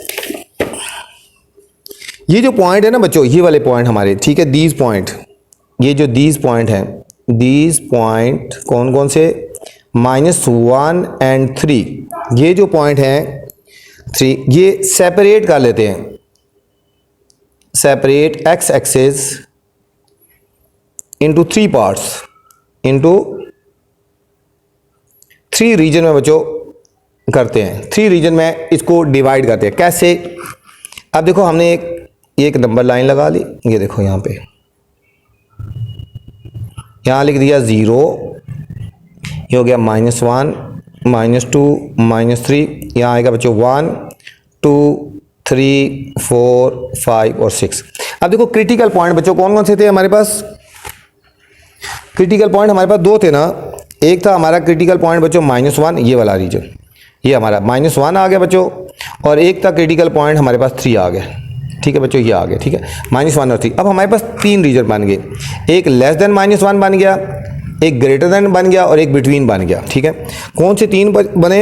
ये जो पॉइंट है ना बच्चों, ये वाले पॉइंट हमारे, ठीक है, दीज पॉइंट, ये जो दीज पॉइंट हैं, दीज पॉइंट कौन कौन से? -1 और 3, ये जो पॉइंट हैं 3, ये सेपरेट कर लेते हैं, separate x axis into 3 parts, into 3 region में बच्चों करते हैं। 3 रीजन में इसको डिवाइड करते हैं। कैसे? अब देखो हमने एक नंबर लाइन लगा ली, ये देखो यहाँ पे, यहाँ लिख दिया 0, ये हो गया -1 -2 -3, यहाँ आएगा बच्चों 1 2 3 4 5 और 6। अब देखो क्रिटिकल पॉइंट बच्चों कौन कौन से थे हमारे पास? क्रिटिकल पॉइंट हमारे पास 2 थे ना। एक था हमारा क्रिटिकल पॉइंट बच्चों -1, ये वाला रीजन, ये हमारा -1 आ गया बच्चों, और एक था क्रिटिकल पॉइंट हमारे पास 3 आ गया, ठीक है बच्चों, ये आ गया, ठीक है, -1 और 3। अब हमारे पास 3 रीजन बन गए, एक लेस देन -1 बन गया, एक ग्रेटर देन बन गया और एक बिटवीन बन गया, ठीक है। कौन से 3 बने?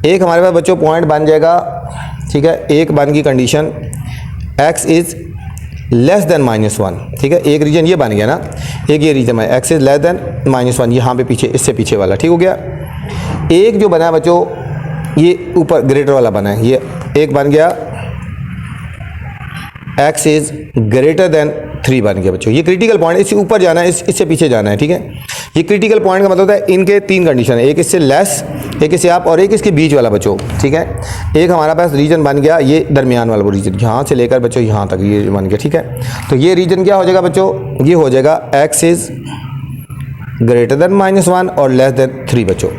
एक हमारे पास बच्चों पॉइंट बन जाएगा, ठीक है, एक बन गई condition x is less then -1, ठीक है, एक रीजन ये बन गया ना, एक ये रीजन है x इज़ लेस देन -1, यहाँ पे पीछे, इससे पीछे वाला, ठीक हो गया। एक जो बना है बच्चों, ये ऊपर ग्रेटर वाला बना है, ये एक बन गया x इज़ ग्रेटर देन 3 बन गया बच्चों। ये क्रिटिकल पॉइंट, इससे ऊपर जाना है, इससे पीछे जाना है, ठीक है। ये क्रिटिकल पॉइंट का मतलब है इनके 3 कंडीशन है, एक इससे लेस, एक इससे आप, और एक इसके बीच वाला बच्चों, ठीक है। एक हमारा पास रीजन बन गया, ये दरमियान वाला वो रीजन, यहाँ से लेकर बच्चों यहाँ तक ये बन गया, ठीक है। तो ये रीजन क्या हो जाएगा बच्चों? ये हो जाएगा x इज़ ग्रेटर देन -1 और लेस देन 3 बच्चों।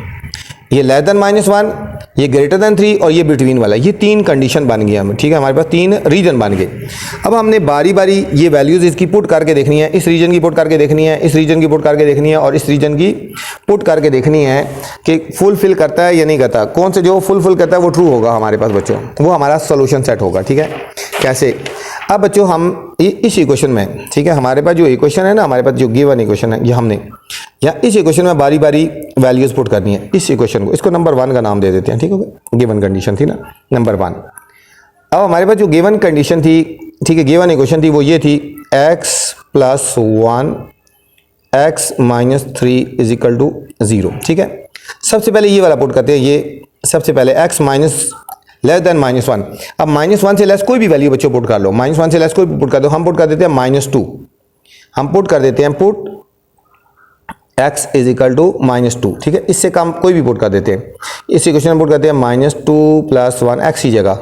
ये लेस देन -1, ये ग्रेटर देन 3 और ये बिटवीन वाला, ये 3 कंडीशन बन गई हमें, ठीक है। हमारे पास 3 रीजन बन गए। अब हमने बारी बारी ये वैल्यूज़ इसकी पुट करके देखनी है, इस रीजन की पुट करके देखनी है, इस रीजन की पुट करके देखनी है, और इस रीजन की पुट करके देखनी है कि फुलफिल करता है या नहीं करता। कौन से जो फुलफिल करता है वो ट्रू होगा हमारे पास बच्चों, वो हमारा सोल्यूशन सेट होगा, ठीक है। कैसे? अब बच्चों हम इस इक्वेशन में, ठीक है, हमारे पास जो इक्वेशन है ना, हमारे पास जो गिवन इक्वेशन है, ये हमने या इस इक्वेशन में बारी बारी वैल्यूज पुट करनी है। इस इक्वेशन को, इसको नंबर 1 का नाम दे देते हैं, ठीक है, गिवन कंडीशन थी ना, नंबर 1। अब हमारे पास जो गिवन कंडीशन थी, ठीक है, गिवन इक्वेशन थी, वो ये थी x + 1 x - 3 = 0, ठीक है। सबसे पहले ये वाला पुट करते हैं, ये सबसे पहले x लेस देन -1। अब -1 से लेस कोई भी वैल्यू बच्चों पुट कर लो, -1 से लेस कोई भी पुट कर दो। हम पुट कर देते हैं -2, हम पुट कर देते हैं पुट x = -2, ठीक है। इससे कम कोई भी पुट कर देते हैं। इस इक्वेशन में पुट करते हैं -2 + 1 x की जगह,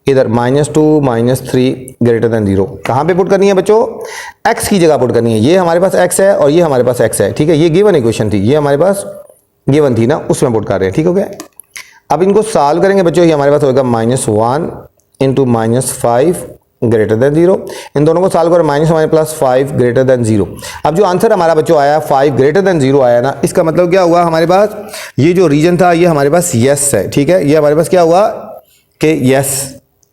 इधर -2 - 3 ग्रेटर देन 0। कहाँ पे पुट करनी है बच्चों? x की जगह पुट करनी है। ये हमारे पास x है और ये हमारे पास x है, ठीक है। ये गिवन इक्वेशन थी, ये हमारे पास गिवन थी ना, उसमें पुट कर रहे हैं, ठीक हो गया। अब इनको सॉल्व करेंगे बच्चों, ये हमारे पास होगा -1 × -5 ग्रेटर देन 0। इन दोनों को सॉल्व करो, -1 + 5 ग्रेटर देन 0। अब जो आंसर हमारा बच्चों आया 5 ग्रेटर देन 0 आया ना, इसका मतलब क्या हुआ हमारे पास, ये जो रीजन था ये हमारे पास यस है, ठीक है। ये हमारे पास क्या हुआ कि यस,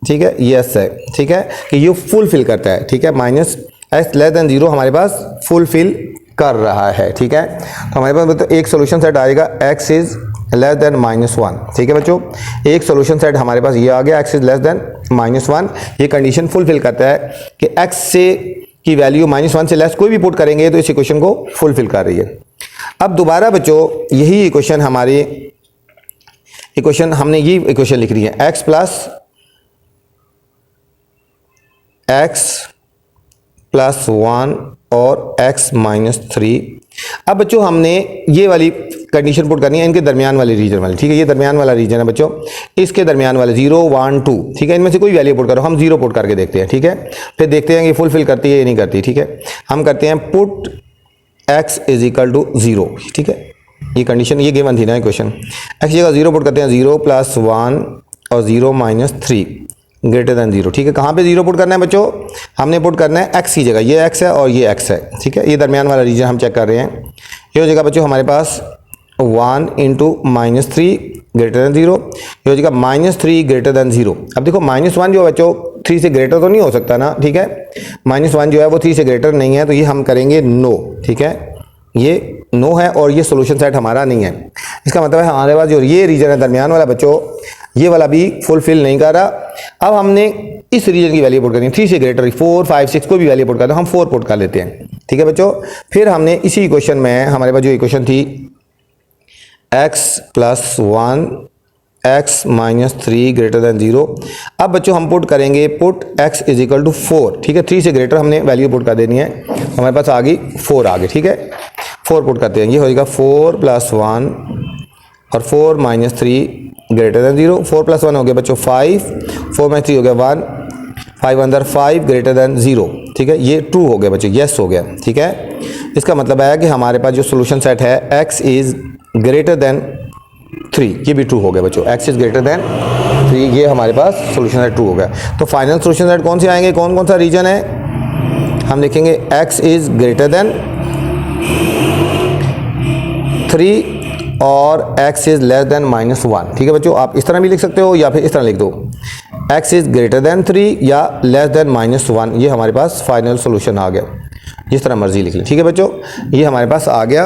ठीक है, यस है, ठीक है, कि ये फुलफिल करता है, ठीक है। -x <0 हमारे पास फुलफिल कर रहा है, ठीक है। तो हमारे पास मतलब एक सोल्यूशन सेट आएगा x इज लेस देन -1, ठीक है बच्चों। एक सोल्यूशन सेट हमारे पास ये आ गया x इज लेस देन -1। ये कंडीशन फुलफिल करता है कि x से की वैल्यू -1 से लेस कोई भी पुट करेंगे तो इस इक्वेशन को फुलफिल कर रही है। अब दोबारा बच्चों यही इक्वेशन हमारी इक्वेशन हमने ये इक्वेशन लिख रही है x + 1 और x - 3। अब बच्चों हमने ये वाली कंडीशन पुट करनी है इनके दरमियान वाले रीजन वाले, ठीक है। ये दरमियान वाला रीजन है बच्चों, इसके दरमियान वाले 0 1 2, ठीक है। इनमें से कोई वैल्यू पुट करो, हम 0 पुट करके देखते हैं, ठीक है। फिर देखते हैं कि फुलफिल करती है या नहीं करती, ठीक है। हम करते हैं पुट x = 0, ठीक है। ये कंडीशन ये गिवन थी ना क्वेश्चन, x जगह 0 पुट करते हैं, 0 + 1 और 0 - 3 ग्रेटर देन 0, ठीक है। कहाँ पे 0 पुट करना है बच्चों, हमने पुट करना है x की जगह, ये x है और ये x है, ठीक है। ये दरमियान वाला रीजन हम चेक कर रहे हैं। ये हो जाएगा बच्चों हमारे पास 1 × -3 ग्रेटर देन 0, ये हो जाएगा -3 ग्रेटर देन 0। अब देखो -1 जो बच्चों 3 से ग्रेटर तो नहीं हो सकता ना, ठीक है। -1 जो है वो 3 से ग्रेटर नहीं है, तो ये हम करेंगे नो, ठीक है। ये नो है और ये सोल्यूशन सेट हमारा नहीं है। इसका मतलब है हमारे पास जो ये रीजन है दरमियान वाला बच्चों, ये वाला भी फुलफिल नहीं कर रहा। अब हमने इस रीजन की वैल्यू पुट करनी है, 3 से ग्रेटर 4 5 6 कोई भी वैल्यू पुट करते हैं, हम 4 पुट कर लेते हैं, ठीक है बच्चों। फिर हमने इसी इक्वेशन में हमारे पास जो इक्वेशन थी x + 1 x - 3 ग्रेटर देन 0। अब बच्चों हम पुट करेंगे पुट x = 4, ठीक है। 3 से ग्रेटर हमने वैल्यू पुट कर देनी है, हमारे पास आ गई 4 आ गई, ठीक है। 4 पुट करते हैं, ये हो जाएगा 4 + 1 और 4 - 3 ग्रेटर देन 0। 4 + 1 हो गया बच्चों 5, 4 - 3 हो गया 1, 5 अंदर 5 ग्रेटर देन 0, ठीक है। ये ट्रू हो गया बच्चों, यस हो गया, ठीक है। इसका मतलब है कि हमारे पास जो सोल्यूशन सेट है x इज ग्रेटर देन 3, ये भी ट्रू हो गया बच्चों, x इज ग्रेटर देन 3, ये हमारे पास सोल्यूशन सेट ट्रू हो गया। तो फाइनल सोल्यूशन सेट कौन से आएंगे, कौन कौन सा रीजन है, हम लिखेंगे x इज ग्रेटर देन 3 और x इज लेस देन -1, ठीक है बच्चों। आप इस तरह भी लिख सकते हो या फिर इस तरह लिख दो, x इज ग्रेटर देन 3 या लेस देन -1, ये हमारे पास फाइनल सोल्यूशन आ गया। जिस तरह मर्जी लिख लें, ठीक है बच्चों, ये हमारे पास आ गया,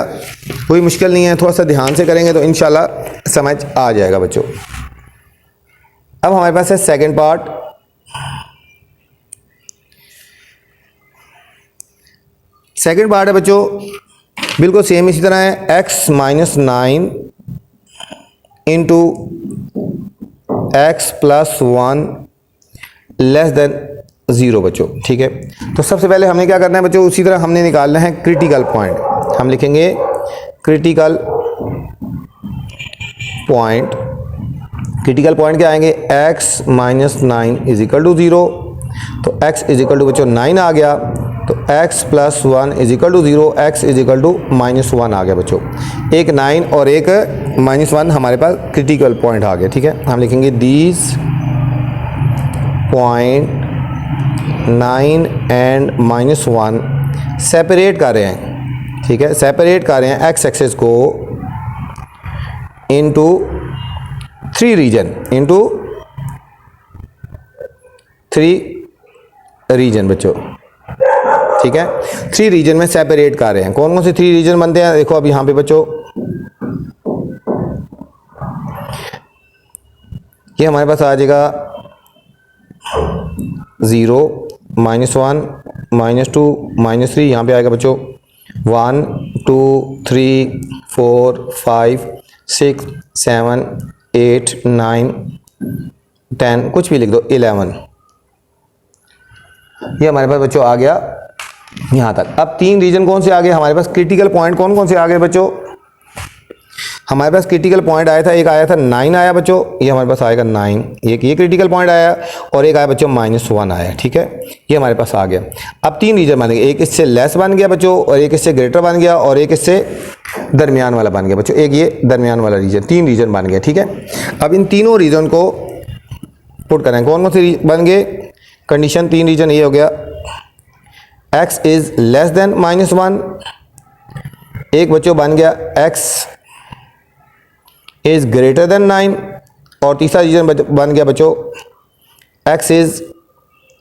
कोई मुश्किल नहीं है। थोड़ा सा ध्यान से करेंगे तो इंशाल्लाह समझ आ जाएगा बच्चों। अब हमारे पास है सेकंड पार्ट। सेकंड पार्ट है बच्चों बिल्कुल सेम इसी तरह है, x - 9 into x + 1 less then 0 बच्चों, ठीक है। तो सबसे पहले हमने क्या करना है बच्चों, उसी तरह हमने निकालना है क्रिटिकल पॉइंट। हम लिखेंगे क्रिटिकल पॉइंट, क्रिटिकल पॉइंट क्या आएंगे, x - 9 = 0, तो x = बच्चों 9 आ गया, तो x + 1 = 0, x = -1 आ गया बच्चों। एक 9 और एक -1 हमारे पास क्रिटिकल पॉइंट आ गया, ठीक है। हम लिखेंगे दीज पॉइंट 9 एंड -1 सेपरेट कर रहे हैं, ठीक है, सेपरेट कर रहे हैं x एक्सिस को इनटू 3 रीजन, इनटू 3 रीजन बच्चों, ठीक है। 3 रीजन में सेपरेट कर रहे हैं। कौन कौन से 3 रीजन बनते हैं, देखो अब यहां पे बच्चों, ये हमारे पास आ जाएगा 0 -1 -2 -3, यहाँ पे आएगा बच्चों 1 2 3 4 5 6 7 8 9 10, कुछ भी लिख दो, 11, ये हमारे पास बच्चों आ गया यहाँ तक। अब 3 रीजन कौन से आ गए हमारे पास, क्रिटिकल पॉइंट कौन कौन से आ गए बच्चों, हमारे पास क्रिटिकल पॉइंट आया था, एक आया था 9 आया बच्चों, ये हमारे पास आएगा 9, एक ये क्रिटिकल पॉइंट आया और एक आया बच्चों -1 आया, ठीक है। ये हमारे पास आ गया। अब 3 रीजन बन गए, एक इससे लेस बन गया बच्चों, और एक इससे ग्रेटर बन गया, और एक इससे दरमियान वाला बन गया बच्चों, एक ये दरमियान वाला रीजन, 3 रीजन बन गया, ठीक है। अब इन तीनों रीजन को पुट करें, कौन कौन से बन गए, कंडीशन 3 रीजन ये हो गया, x इज़ लेस देन -1, एक बच्चों बन गया x इज़ ग्रेटर देन 9, और तीसरा रीजन बन गया बच्चों x इज़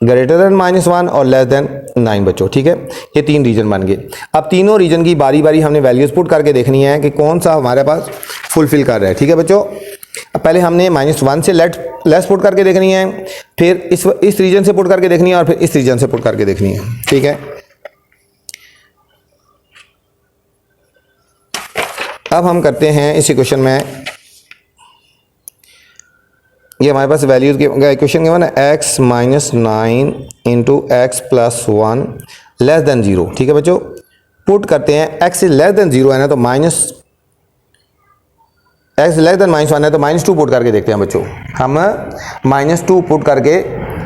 ग्रेटर देन -1 और लेस देन 9 बच्चों। ठीक है, ये 3 रीजन बन गए। अब तीनों रीजन की बारी बारी हमने वैल्यूज़ पुट करके देखनी है कि कौन सा हमारे पास फुलफिल कर रहा है। ठीक है बच्चों, अब पहले हमने -1 से लेस पुट करके देखनी है, फिर इस रीजन से पुट करके देखनी है, और फिर इस रीजन से पुट करके देखनी है। ठीक है, अब हम करते हैं इस इक्वेशन में, ये हमारे पास वैल्यूज के इक्वेशन के ना x minus 9 into x plus 1 less then 0। ठीक है बच्चों, पुट करते हैं x इज लेस देन 0 है ना, तो x लेस देन -1 है तो -2 पुट करके देखते हैं बच्चों। हम -2 पुट करके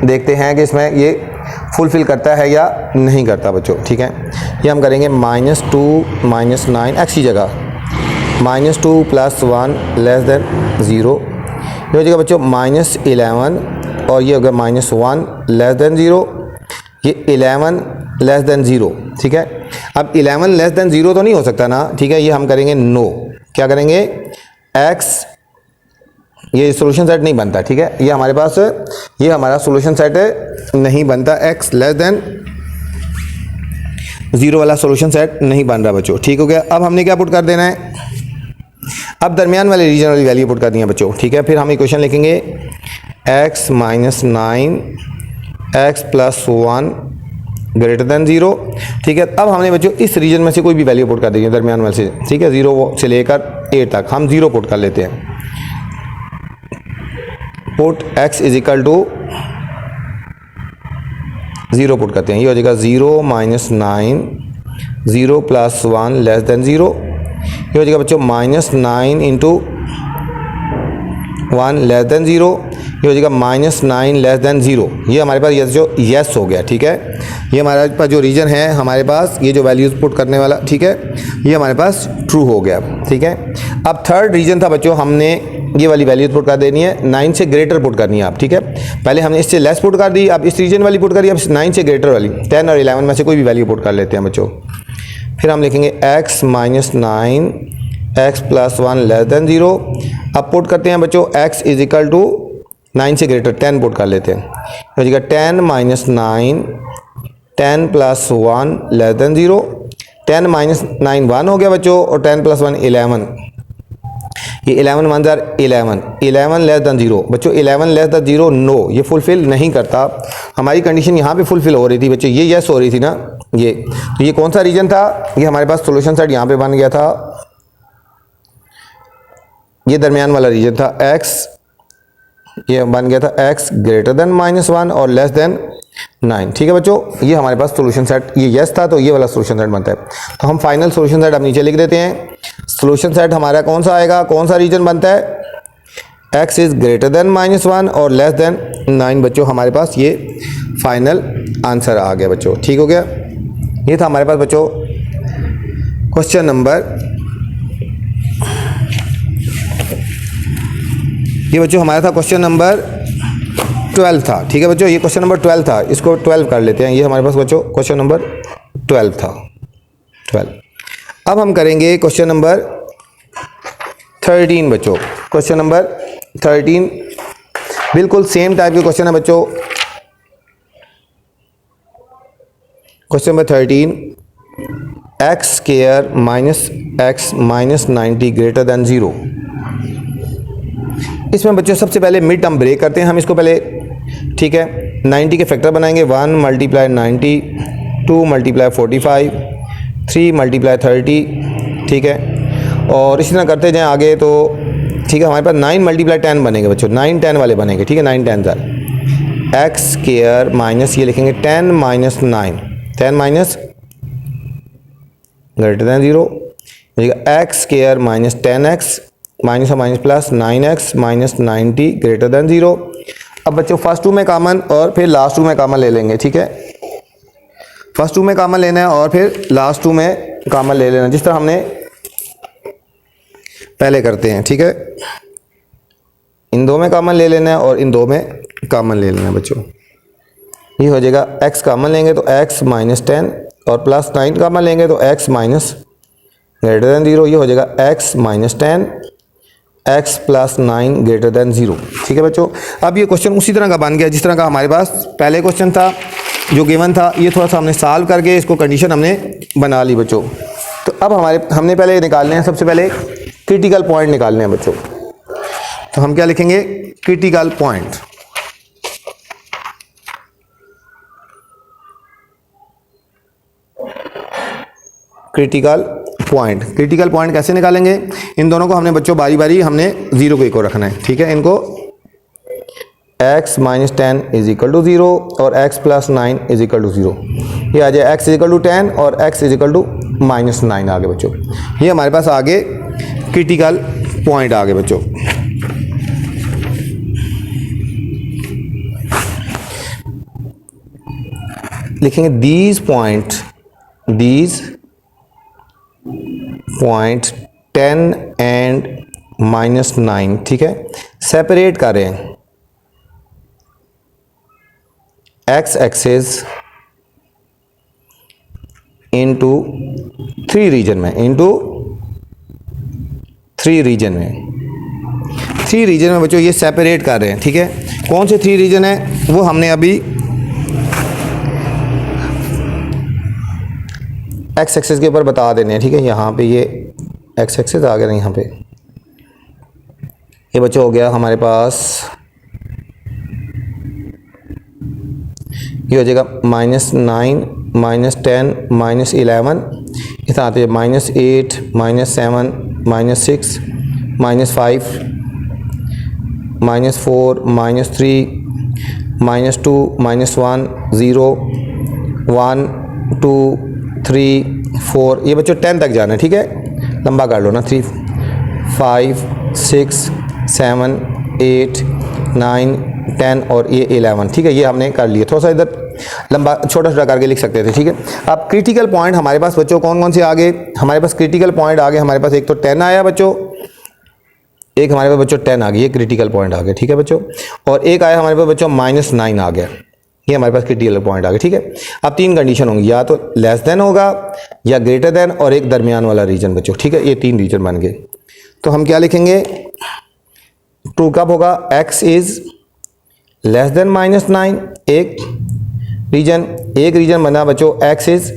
देखते हैं कि इसमें ये फुलफिल करता है या नहीं करता बच्चों। ठीक है, ये हम करेंगे -2 माइनस 9 x की जगह -2 प्लस 1 लेस देन 0, ये हो जाएगा बच्चों -11, और ये हो गया -1 लेस देन 0, ये 11 लेस देन 0। ठीक है, अब 11 लेस देन 0 तो नहीं हो सकता ना। ठीक है, ये हम करेंगे नो, क्या करेंगे x, ये सॉल्यूशन सेट नहीं बनता। ठीक है, ये हमारे पास ये हमारा सॉल्यूशन सेट नहीं बनता, x लेस देन 0 वाला सॉल्यूशन सेट नहीं बन रहा बच्चों। ठीक हो गया, अब हमने क्या पुट कर देना है, अब दरमियान वाले रीजन वाली वैल्यू पुट कर दी है बच्चों। ठीक है, फिर हम इक्वेशन लिखेंगे x minus 9 x plus 1 greater than 0। ठीक है, अब हमने बच्चों इस रीजन में से कोई भी वैल्यू पुट कर देंगे दरमियान वाले से। ठीक है, 0 से लेकर 8 तक हम 0 पुट कर लेते हैं। Put x is equal to 0 put करते हैं, ये हो जाएगा 0 माइनस 9 0 प्लस 1 लेस देन 0, ये हो जाएगा बच्चों -9 इंटू 1 लेस देन 0, ये हो जाएगा -9 लेस देन 0। ये हमारे पास ये जो यस हो गया। ठीक है, ये हमारे पास जो रीजन है हमारे पास ये जो वैल्यूज पुट करने वाला, ठीक है, ये हमारे पास ट्रू हो गया। ठीक है, अब थर्ड रीजन था बच्चों, हमने ये वाली वैल्यूज पुट कर देनी है, 9 से ग्रेटर पुट करनी है आप। ठीक है, पहले हमने इससे लेस पुट कर दी, अब इस रीजन वाली पुट करी, अब 9 से ग्रेटर वाली 10 और 11 में से कोई भी वैल्यू पुट कर लेते हैं बच्चों। फिर हम लिखेंगे x minus 9 x plus 1 less then 0। अब पुट करते हैं बच्चों x इज इक्वल टू 9 से ग्रेटर 10 पुट कर लेते हैं, हो जाएगा 10 minus 9 10 plus 1 less then 0। 10 minus 9 1 हो गया बच्चों, और 10 प्लस 1 11, ये 11 1 जार 11 लेस देन 0 बच्चों, 11 लेस देन 0 नो, ये फुलफिल नहीं करता। हमारी कंडीशन यहाँ पे फुलफिल हो रही थी बच्चों, ये यस हो रही थी ना, ये तो ये कौन सा रीजन था, ये हमारे पास सॉल्यूशन सेट यहाँ पे बन गया था, ये दरमियान वाला रीजन था x, ये बन गया था x ग्रेटर देन -1 और लेस देन 9। ठीक है बच्चों, ये हमारे पास सॉल्यूशन सेट ये यस था, तो ये वाला सॉल्यूशन सेट बनता है। तो हम फाइनल सॉल्यूशन सेट अब नीचे लिख देते हैं। सॉल्यूशन सेट हमारा कौन सा आएगा, कौन सा रीजन बनता है, x इज ग्रेटर देन -1 और लेस देन 9 बच्चों, हमारे पास ये फाइनल आंसर आ गया बच्चों। ठीक हो गया, ये था हमारे पास बच्चों क्वेश्चन नंबर, ये बच्चों हमारा था क्वेश्चन नंबर 12 था। ठीक है बच्चों, ये क्वेश्चन नंबर 12 था, इसको 12 कर लेते हैं, ये हमारे पास बच्चों क्वेश्चन नंबर 12 था 12। अब हम करेंगे क्वेश्चन नंबर 13 बच्चों। क्वेश्चन नंबर 13 बिल्कुल सेम टाइप के क्वेश्चन है बच्चों। Question number 13, x square minus x minus 90 greater than 0। इसमें बच्चों सबसे पहले मिड टर्म ब्रेक करते हैं हम इसको पहले। ठीक है, 90 के फैक्टर बनाएंगे, 1 मल्टीप्लाई 90, 2 मल्टीप्लाई 45, 3 मल्टीप्लाई 30। ठीक है, और इसी तरह करते जाएं आगे, तो ठीक है हमारे पास 9 मल्टीप्लाई 10 बनेंगे बच्चों, 9 10 वाले बनेंगे। ठीक है, 9 10 जार एक्स स्क्वायर माइनस ये लिखेंगे 10 minus 9, 10 minus greater than 0, x square minus 10x minus और minus plus 9x minus 90 greater than 0। अब बच्चों फर्स्ट 2 में कॉमन और फिर लास्ट 2 में कॉमन ले लेंगे। ठीक है, फर्स्ट 2 में कॉमन लेना है और फिर लास्ट 2 में कॉमन ले लेना, जिस तरह हमने पहले करते हैं। ठीक है, इन 2 में कॉमन ले लेना है और इन 2 में कॉमन ले लेना है बच्चों। ये हो जाएगा x कॉमन लेंगे तो x माइनस 10 और प्लस 9 कॉमन लेंगे तो x माइनस ग्रेटर देन 0। ये हो जाएगा x minus 10 x plus 9 greater than 0। ठीक है बच्चों, अब ये क्वेश्चन उसी तरह का बन गया जिस तरह का हमारे पास पहले क्वेश्चन था जो गिवन था। ये थोड़ा सा हमने सॉल्व करके इसको कंडीशन हमने बना ली बच्चों। तो अब हमने पहले निकालने हैं, सबसे पहले क्रिटिकल पॉइंट निकालने हैं बच्चों। तो हम क्या लिखेंगे, क्रिटिकल पॉइंट। क्रिटिकल पॉइंट कैसे निकालेंगे, इन दोनों को हमने बच्चों बारी बारी हमने 0 को इक्वल रखना है। ठीक है, इनको x minus 10 is equal to 0 और x plus 9 is equal to 0। ये आ जाए x इज इक्वल टू 10 और x is equal to minus 9 आगे बच्चों। ये हमारे पास आगे क्रिटिकल पॉइंट आगे बच्चों। लिखेंगे दीज पॉइंट 10 एंड माइनस 9। ठीक है, सेपरेट कर रहे हैं x एक्सेस इनटू 3 रीजन में, थ्री रीजन में बच्चों ये सेपरेट कर रहे हैं। ठीक है, कौन से 3 रीजन है वो हमने अभी x एक्सेस के ऊपर बता देने हैं। ठीक है, यहाँ पे ये x एक्सेस आ गया ना, यहाँ पे ये बच्चों हो गया हमारे पास, ये हो जाएगा माइनस 9 माइनस 10 माइनस 11, इस आते हैं minus 8 minus 7 minus 6 minus 5 minus 4 minus 3 minus 2 minus 1 0 1 2 3 4, ये बच्चों 10 तक जाना है। ठीक है, लंबा कर लो ना, 3 5 6 7 8 9 10 और ये 11। ठीक है, ये हमने कर लिया। थोड़ा सा इधर लंबा छोटा छोटा करके लिख सकते थे। ठीक है, अब क्रिटिकल पॉइंट हमारे पास बच्चों कौन कौन से आगे, हमारे पास क्रिटिकल पॉइंट आगे हमारे पास एक तो 10 आया बच्चों, एक हमारे पास बच्चों 10 आ गई, ये क्रिटिकल पॉइंट आ गया। ठीक है बच्चों, और एक आया हमारे पास बच्चों माइनस 9 आ गया, ये हमारे पास क्रिटिकल पॉइंट आ गया। ठीक है, अब 3 कंडीशन होंगी, या तो लेस देन होगा या ग्रेटर देन और एक दरमियान वाला रीजन बच्चों। ठीक है, ये 3 रीजन बन गए। तो हम क्या लिखेंगे, ट्रू कब होगा, x is less then minus 9 एक रीजन बना बच्चों x इज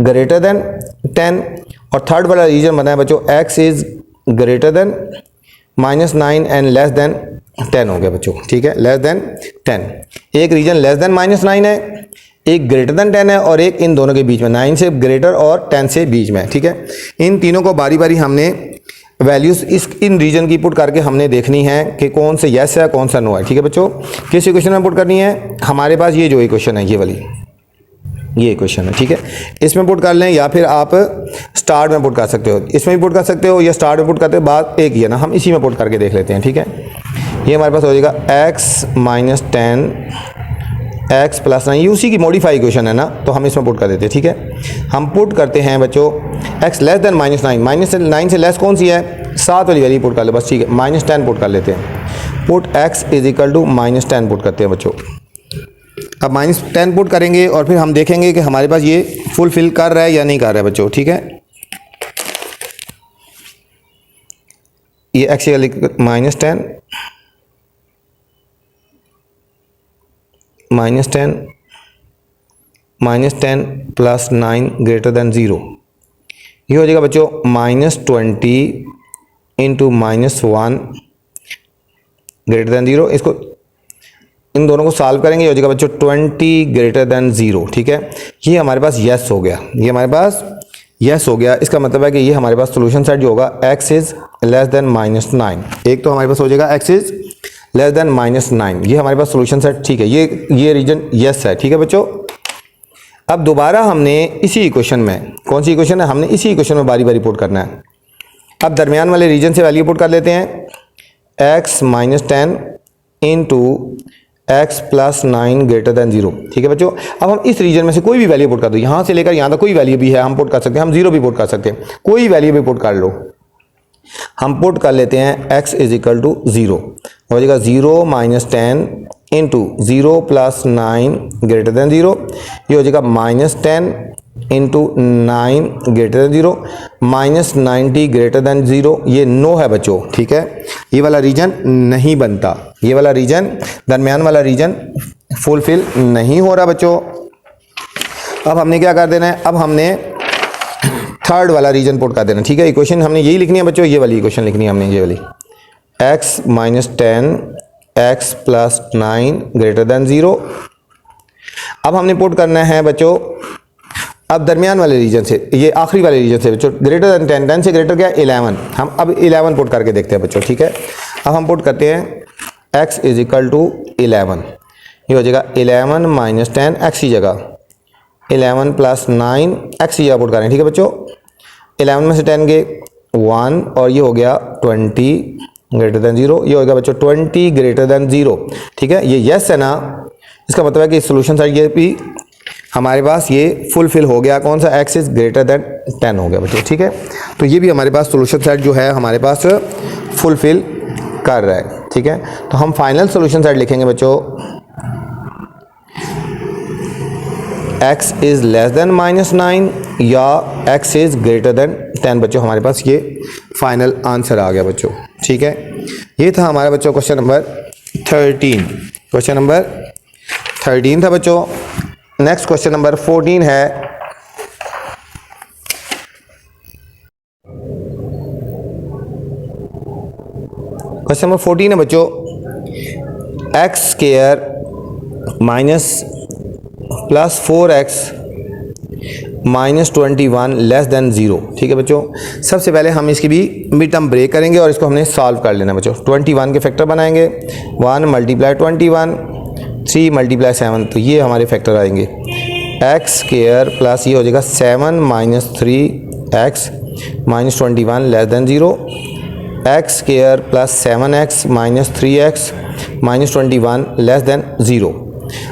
ग्रेटर देन 10, और थर्ड वाला रीजन बना है बच्चों x is greater than minus 9 and less than 10 हो गया बच्चों। ठीक है, लेस देन 10, एक रीजन लेस देन माइनस 9 है, एक ग्रेटर देन 10 है और एक इन दोनों के बीच में, 9 से ग्रेटर और 10 से बीच में। ठीक है, इन तीनों को बारी बारी हमने वैल्यूज इन रीजन की पुट करके हमने देखनी है कि कौन से येस है कौन सा नो है। ठीक है बच्चों, किस इक्वेशन में पुट करनी है, हमारे पास ये जो इक्वेशन है ये वाली, ये इक्वेशन है। ठीक है, इसमें पुट कर लें या फिर आप स्टार्ट में पुट कर सकते हो, इसमें भी पुट कर सकते हो या स्टार्ट में पुट करते हो, बात एक ही है ना, हम इसी में पुट करके देख लेते हैं। ठीक है, ये हमारे पास हो जाएगा x माइनस 10 x प्लस 9, ये उसी की मॉडिफाई इक्वेशन है ना, तो हम इसमें पुट कर देते हैं। ठीक है, हम पुट करते हैं बच्चों x less than minus 9, minus 9 से लेस कौन सी है, 7 वाली वैल्यू पुट कर ले बस। ठीक है, माइनस 10 पुट कर लेते हैं, put x is equal to minus 10 put करते हैं बच्चों। अब माइनस 10 पुट करेंगे और फिर हम देखेंगे कि हमारे पास ये फुलफिल कर रहा है या नहीं कर रहा है बच्चों। ठीक है, ये x minus 10 minus 10 plus 9 greater than 0, ये हो जाएगा बच्चों minus 20 into minus 1 greater than 0। इसको इन दोनों को सॉल्व करेंगे, हो जाएगा बच्चों 20 ग्रेटर देन 0। ठीक है, ये हमारे पास यस हो गया, ये हमारे पास यस हो गया। इसका मतलब है कि ये हमारे पास सोल्यूशन सेट जो होगा x is less then minus 9, एक तो हमारे पास हो जाएगा x is less then minus 9, ये हमारे पास सोल्यूशन सेट। ठीक है, ये रीजन यस है। ठीक है बच्चों, अब दोबारा हमने इसी इक्वेशन में, कौन सी इक्वेशन है, हमने इसी इक्वेशन में बारी बारी पुट करना है। अब दरमियान वाले रीजन से वैल्यू पुट कर लेते हैं, x minus 10 into x plus 9 greater than 0। ठीक है बच्चों, अब हम इस रीजन में से कोई भी वैल्यू पुट कर दो, यहाँ से लेकर यहाँ तक कोई वैल्यू भी है हम पुट कर सकते हैं, हम 0 भी पुट कर सकते हैं, कोई वैल्यू भी पुट कर लो। हम पुट कर लेते हैं x इज इक्वल टू 0, हो जाएगा 0 minus 10 into 0 plus 9 greater than 0, ये हो जाएगा -10 into 9 greater than 0, -90 greater than 0, ये नो है बच्चों, ठीक है। ये वाला रीजन नहीं बनता, ये वाला रीजन, दरमियान वाला रीजन फुलफिल नहीं हो रहा बच्चों। अब हमने क्या कर देना है, अब हमने थर्ड वाला रीजन पुट कर देना, ठीक है। इक्वेशन हमने यही लिखनी है बच्चों, ये वाली इक्वेशन लिखनी है हमने, ये वाली x minus 10 x plus 9 greater than 0। अब हमने पुट करना है बच्चों, अब दरमियान वाले रीजन से, ये आखिरी वाले रीजन से बच्चों, ग्रेटर देन 10, 10 से ग्रेटर क्या है 11, हम अब 11 पुट करके देखते हैं बच्चों, ठीक है। अब हम पुट करते हैं x इज इक्वल टू 11, ये हो जाएगा 11 माइनस 10 x की जगह 11 प्लस 9 x की जगह पुट करें, ठीक है बच्चों। 11 में से 10 गए 1 और ये हो गया 20 ग्रेटर देन 0, ये होगा बच्चों 20 ग्रेटर देन 0, ठीक है। ये यस है ना, इसका मतलब है कि सोल्यूशन साइड ये भी हमारे पास ये फुलफिल हो गया, कौन सा x इज ग्रेटर देन 10 हो गया बच्चों, ठीक है। तो ये भी हमारे पास सोल्यूशन साइड जो है हमारे पास फुलफिल कर रहा है, ठीक है। तो हम फाइनल सोल्यूशन साइड लिखेंगे बच्चों x इज लेस देन -9 या x इज ग्रेटर देन 10, बच्चों हमारे पास ये फाइनल आंसर आ गया बच्चों, ठीक है। ये था हमारा बच्चों क्वेश्चन नंबर 13, क्वेश्चन नंबर 13 था बच्चों। नेक्स्ट क्वेश्चन नंबर 14 है, क्वेश्चन नंबर 14 है बच्चों, x square minus plus 4x minus 21 less than 0, ठीक है बच्चों। सबसे पहले हम इसकी भी मिड टर्म ब्रेक करेंगे और इसको हमने सॉल्व कर लेना बच्चों। 21 के फैक्टर बनाएंगे, 1 मल्टीप्लाई 21, 3 मल्टीप्लाई 7, तो ये हमारे फैक्टर आएंगे। एक्स स्क्वायर प्लस ये हो जाएगा 7 minus 3x minus 21 less than 0, x square plus 7x minus 3x minus 21 less than 0।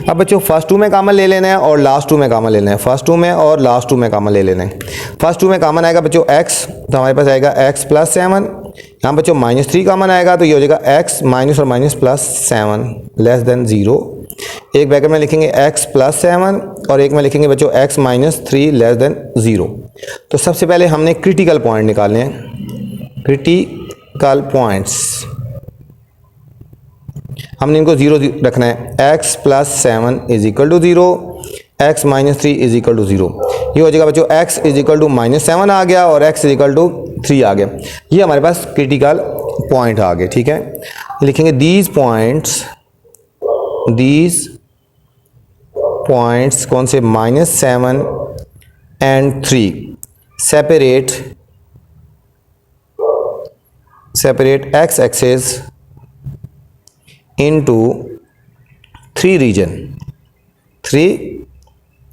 अब बच्चों फर्स्ट टू में कामन ले लेना है और लास्ट टू में कामन ले लेना है, फर्स्ट टू में और लास्ट टू में कामन ले लेना है। फर्स्ट टू में कामन आएगा बच्चों x, तो हमारे पास आएगा x प्लस 7, यहाँ बच्चों -3 कामन आएगा, तो ये हो जाएगा x माइनस और माइनस प्लस 7 लेस देन 0। एक ब्रैकेट में लिखेंगे x प्लस 7 और एक में लिखेंगे बच्चों x माइनस 3 लेस देन 0। तो सबसे पहले हमने क्रिटिकल पॉइंट निकालने हैं, क्रिटिकल पॉइंट्स हमने इनको 0 रखना है। x plus 7 is equal to 0, x minus 3 is equal to 0, ये हो जाएगा बच्चों x इज इक्वल टू -7 आ गया और x इज इक्वल टू 3 आ गया। ये हमारे पास क्रिटिकल पॉइंट आ गए, ठीक है। लिखेंगे दीज पॉइंट्स कौन से, -7 and 3 separate x axis into 3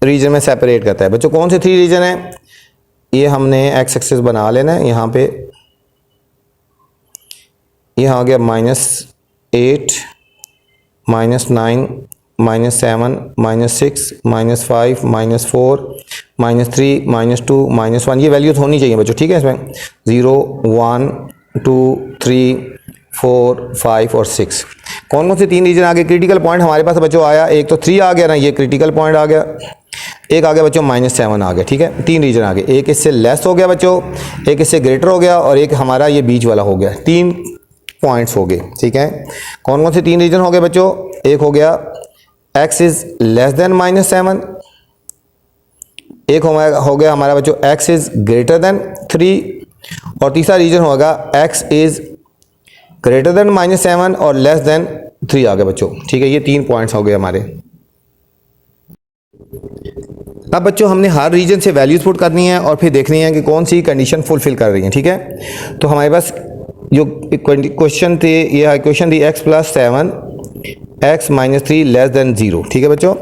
region में सेपरेट करता है बच्चों। कौन से 3 रीजन है, ये हमने x एक्सेस बना लेना है। यहाँ पे यहाँ आ गया -8 -9 -7 -6 -5 -4 -3 -2 -1, ये वैल्यूज होनी चाहिए बच्चों, ठीक है। इसमें 0 1 2 3 4 5 और 6 कौन से 3 रीजन आ गए। क्रिटिकल पॉइंट हमारे पास बच्चों आया, एक तो 3 आ गया ना, ये क्रिटिकल पॉइंट आ गया, एक आ गया बच्चों -7 आ गया, ठीक है। 3 रीजन आ गए, एक इससे लेस हो गया बच्चों, एक इससे ग्रेटर हो गया और एक हमारा ये बीच वाला हो गया। 3 पॉइंट्स हो गए, ठीक है। कौन से 3 रीजन हो गए बच्चों, एक हो गया x इज लेस देन -7, एक हो गया हमारा बच्चों x इज ग्रेटर देन 3 और तीसरा रीजन होगा x इज ग्रेटर देन -7 और लेस देन 3 आ गया बच्चों, ठीक है। ये 3 पॉइंट्स हो गए हमारे। अब बच्चों हमने हर रीजन से वैल्यूज पुट करनी है और फिर देखनी है कि कौन सी कंडीशन फुलफिल कर रही है, ठीक है। तो हमारे पास जो क्वेश्चन थे, ये इक्वेशन थी x plus 7 x minus 3 less then 0, ठीक है बच्चों।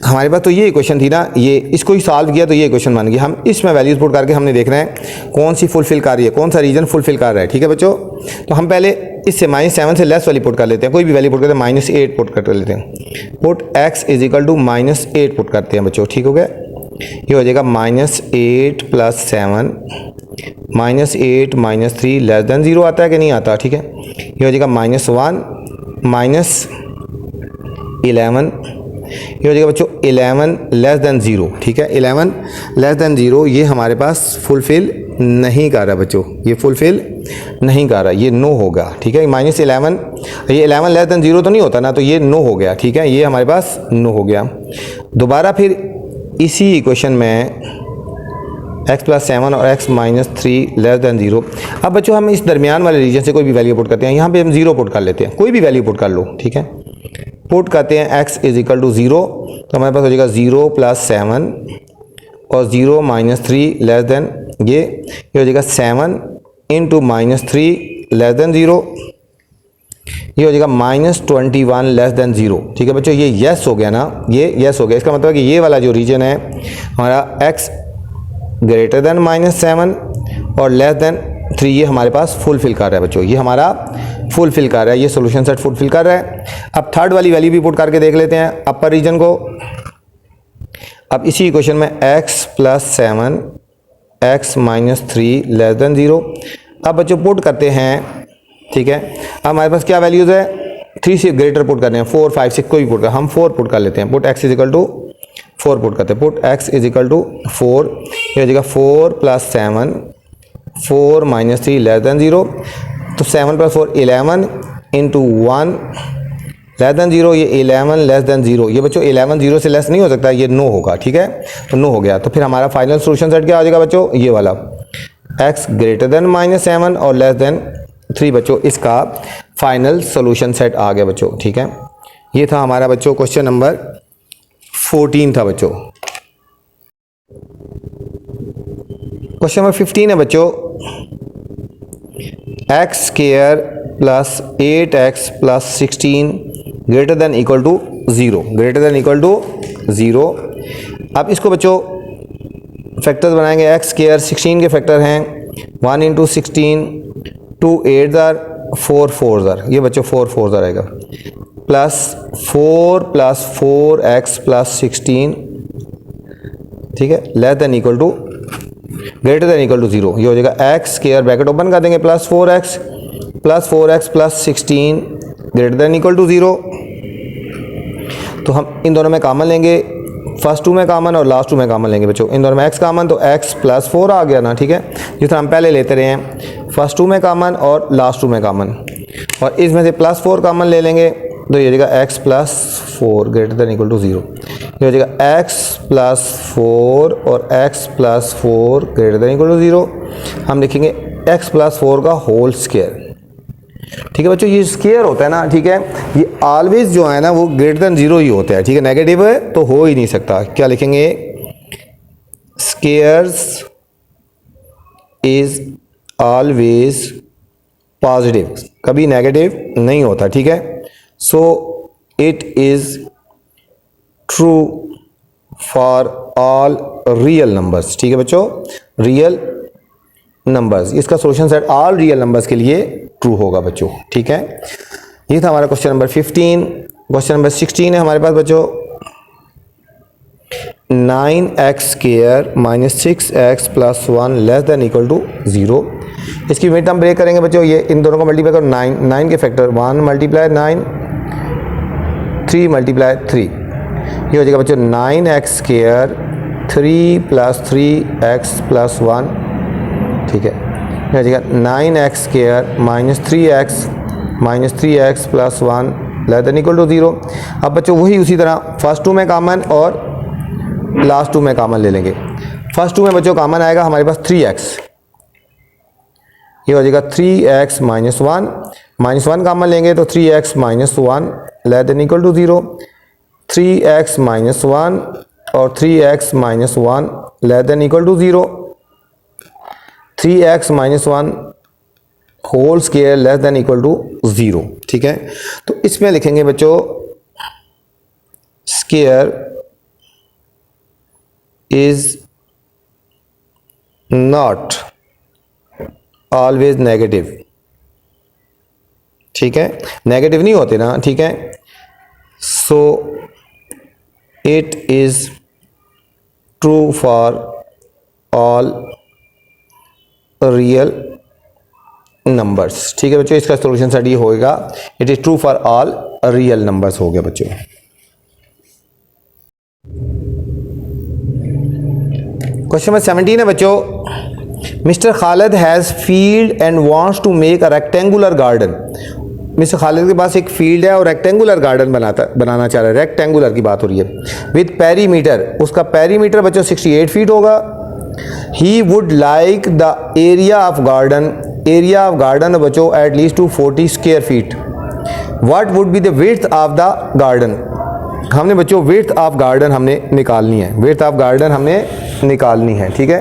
हमारे पास तो ये इक्वेशन थी ना, ये इसको ही सॉल्व किया तो ये इक्वेशन बन गई। हम इसमें वैल्यूज पुट करके हमने देखना है कौन सी फुलफिल कर रही है, कौन सा रीजन फुलफिल कर रहा है, ठीक है बच्चों। तो हम पहले इससे -7 से लेस वाली पुट कर लेते हैं, कोई भी वैल्यू पुट करते हैं, -8 पुट कर लेते हैं। Put x is equal to -8 put करते हैं बच्चों, ठीक हो गया। ये हो जाएगा -8 प्लस 7 -8 -3 लेस देन 0 आता है कि नहीं आता, ठीक है। ये हो जाएगा -1 माइनस 11, ये हो जाएगा बच्चों 11 लेस देन 0, ठीक है। 11 लेस देन 0 ये हमारे पास फुलफ़िल नहीं कर रहा बच्चों, ये फुलफ़िल नहीं कर रहा, ये नो होगा, ठीक है। -11, ये 11 लेस देन 0 तो नहीं होता ना, तो ये नो हो गया, ठीक है, ये हमारे पास नो हो गया। दोबारा फिर इसी इक्वेशन में x + 7 और x - 3 लेस देन 0। अब बच्चों हम इस दरमियान वाले रीजन से कोई भी वैल्यू पुट करते हैं, यहाँ पे हम 0 पुट कर लेते हैं, कोई भी वैल्यू पुट कर लो, ठीक है। पुट करते हैं x = 0, तो हमारे पास हो जाएगा 0 + 7 और 0 - 3 लेस देन ये हो जाएगा 7 × -3 लेस देन 0, ये हो जाएगा -21 लेस देन 0, ठीक है बच्चों। ये यस हो गया ना, ये यस हो गया। इसका मतलब है कि ये वाला जो रीजन है हमारा x ग्रेटर देन -7 और लेस देन 3 ये हमारे पास फुलफिल कर रहा है बच्चों, ये हमारा फुलफिल कर रहा है, ये सोल्यूशन सेट फुलफिल कर रहा है। अब थर्ड वाली वैल्यू भी पुट करके देख लेते हैं अपर रीजन को। अब इसी इक्वेशन में x + 7 x - 3 लेस देन 0। अब बच्चों पुट करते हैं, ठीक है। अब हमारे पास क्या वैल्यूज़ है, 3 से ग्रेटर पुट करने हैं, 4 5 6 कोई भी पुट कर, हम 4 पुट कर लेते हैं। पुट x = 4 पुट करते हैं, पुट x = 4, ये हो जाएगा 4 + 7 4 - 3 लेस देन 0, तो 7 + 4 11 × 1 लेस देन 0, ये 11 लेस देन 0, ये बच्चों 11 0 से लेस नहीं हो सकता, ये नो होगा, ठीक है, तो नो हो गया। तो फिर हमारा फाइनल सोल्यूशन सेट क्या हो जाएगा बच्चों, ये वाला x ग्रेटर देन -7 और लेस देन 3 बच्चों, इसका फाइनल सोल्यूशन सेट आ गया बच्चों, ठीक है। ये था हमारा बच्चों क्वेश्चन नंबर 14 था बच्चों। क्वेश्चन नंबर 15 है बच्चों, x² + 8x + 16 greater than equal to 0, greater than equal to 0। अब इसको बच्चों फैक्टर्स बनाएंगे, x² 16 के फैक्टर हैं 1 × 16 2 8 4 4, ये बच्चों 4 4 रहेगा, प्लस 4 + 4x + 16, ठीक है, less than equal to greater than equal to 0, ये हो जाएगा x² ब्रैकेट ओपन कर देंगे +4x + 16 greater than equal to 0। तो हम इन दोनों में कॉमन लेंगे, फर्स्ट 2 में कॉमन और लास्ट 2 में कॉमन लेंगे बच्चों। इन दोनों में x कॉमन, तो x + 4 आ गया ना, ठीक है, जिस तरह हम पहले लेते रहे हैं, फर्स्ट 2 में कॉमन और लास्ट 2 में कॉमन, और इसमें से +4 कॉमन ले लेंगे, तो ये हो जाएगा x + 4 greater than equal to 0, ये हो जाएगा x + 4 और x + 4 greater than equal to 0। हम लिखेंगे x + 4 का होल स्क्वायर, ठीक है बच्चों। ये स्क्वायर होता है ना, ठीक है, ये ऑलवेज जो है ना वो ग्रेटर देन 0 ही होता है, ठीक है, नेगेटिव है तो हो ही नहीं सकता। क्या लिखेंगे, स्क्वायर्स इज ऑलवेज पॉजिटिव, कभी नेगेटिव नहीं होता, ठीक है। So it is true for all real numbers, ठीक है बच्चों, रियल नंबर्स, इसका solution set all real numbers के लिए ट्रू होगा बच्चों, ठीक है। ये था हमारा क्वेश्चन नंबर 15। क्वेश्चन नंबर 16 है हमारे पास बच्चों, 9x² - 6x + 1 less than equal to 0। इसकी मिड टर्म ब्रेक करेंगे बच्चों, ये इन दोनों को मल्टीप्लाई करो, 9 के फैक्टर 1 × 9 3 × 3, ये हो जाएगा बच्चों 9x² 3 + 3x + 1, ठीक है, ये हो जाएगा 9x² - 3x + 1 less than equal to 0। अब बच्चों वही उसी तरह फर्स्ट 2 में कॉमन और लास्ट 2 में कॉमन ले लेंगे। फर्स्ट 2 में बच्चों कॉमन आएगा हमारे पास 3x, ये हो जाएगा 3x - 1 कॉमन लेंगे तो 3x - 1 less than equal to 0, 3x - 1 और 3x - 1 less than equal to 0, 3x - 1 whole square less than equal to 0, ठीक है। तो इसमें लिखेंगे बच्चों square is not always negative, ठीक है, नेगेटिव नहीं होते ना, ठीक है। So it is true for all real numbers, ठीक है बच्चों। इसका सोल्यूशन सेट ये होएगा, it is true for all real numbers हो गया बच्चों। क्वेश्चन नंबर 17 है बच्चों। Mister Khalid has field and wants to make a rectangular garden. Mister Khalid के पास एक फील्ड है और रेक्टेंगुलर गार्डन बनाना चाह रहा है। रेक्टेंगुलर की बात हो रही है। विद पेरीमीटर, उसका पेरीमीटर बच्चों 68 फीट होगा। He would like the area of garden बच्चों at least to 40 square feet. What would be the width of the garden. हमने बच्चों विड्थ ऑफ गार्डन हमने निकालनी है, विड्थ ऑफ गार्डन हमने निकालनी है। ठीक है,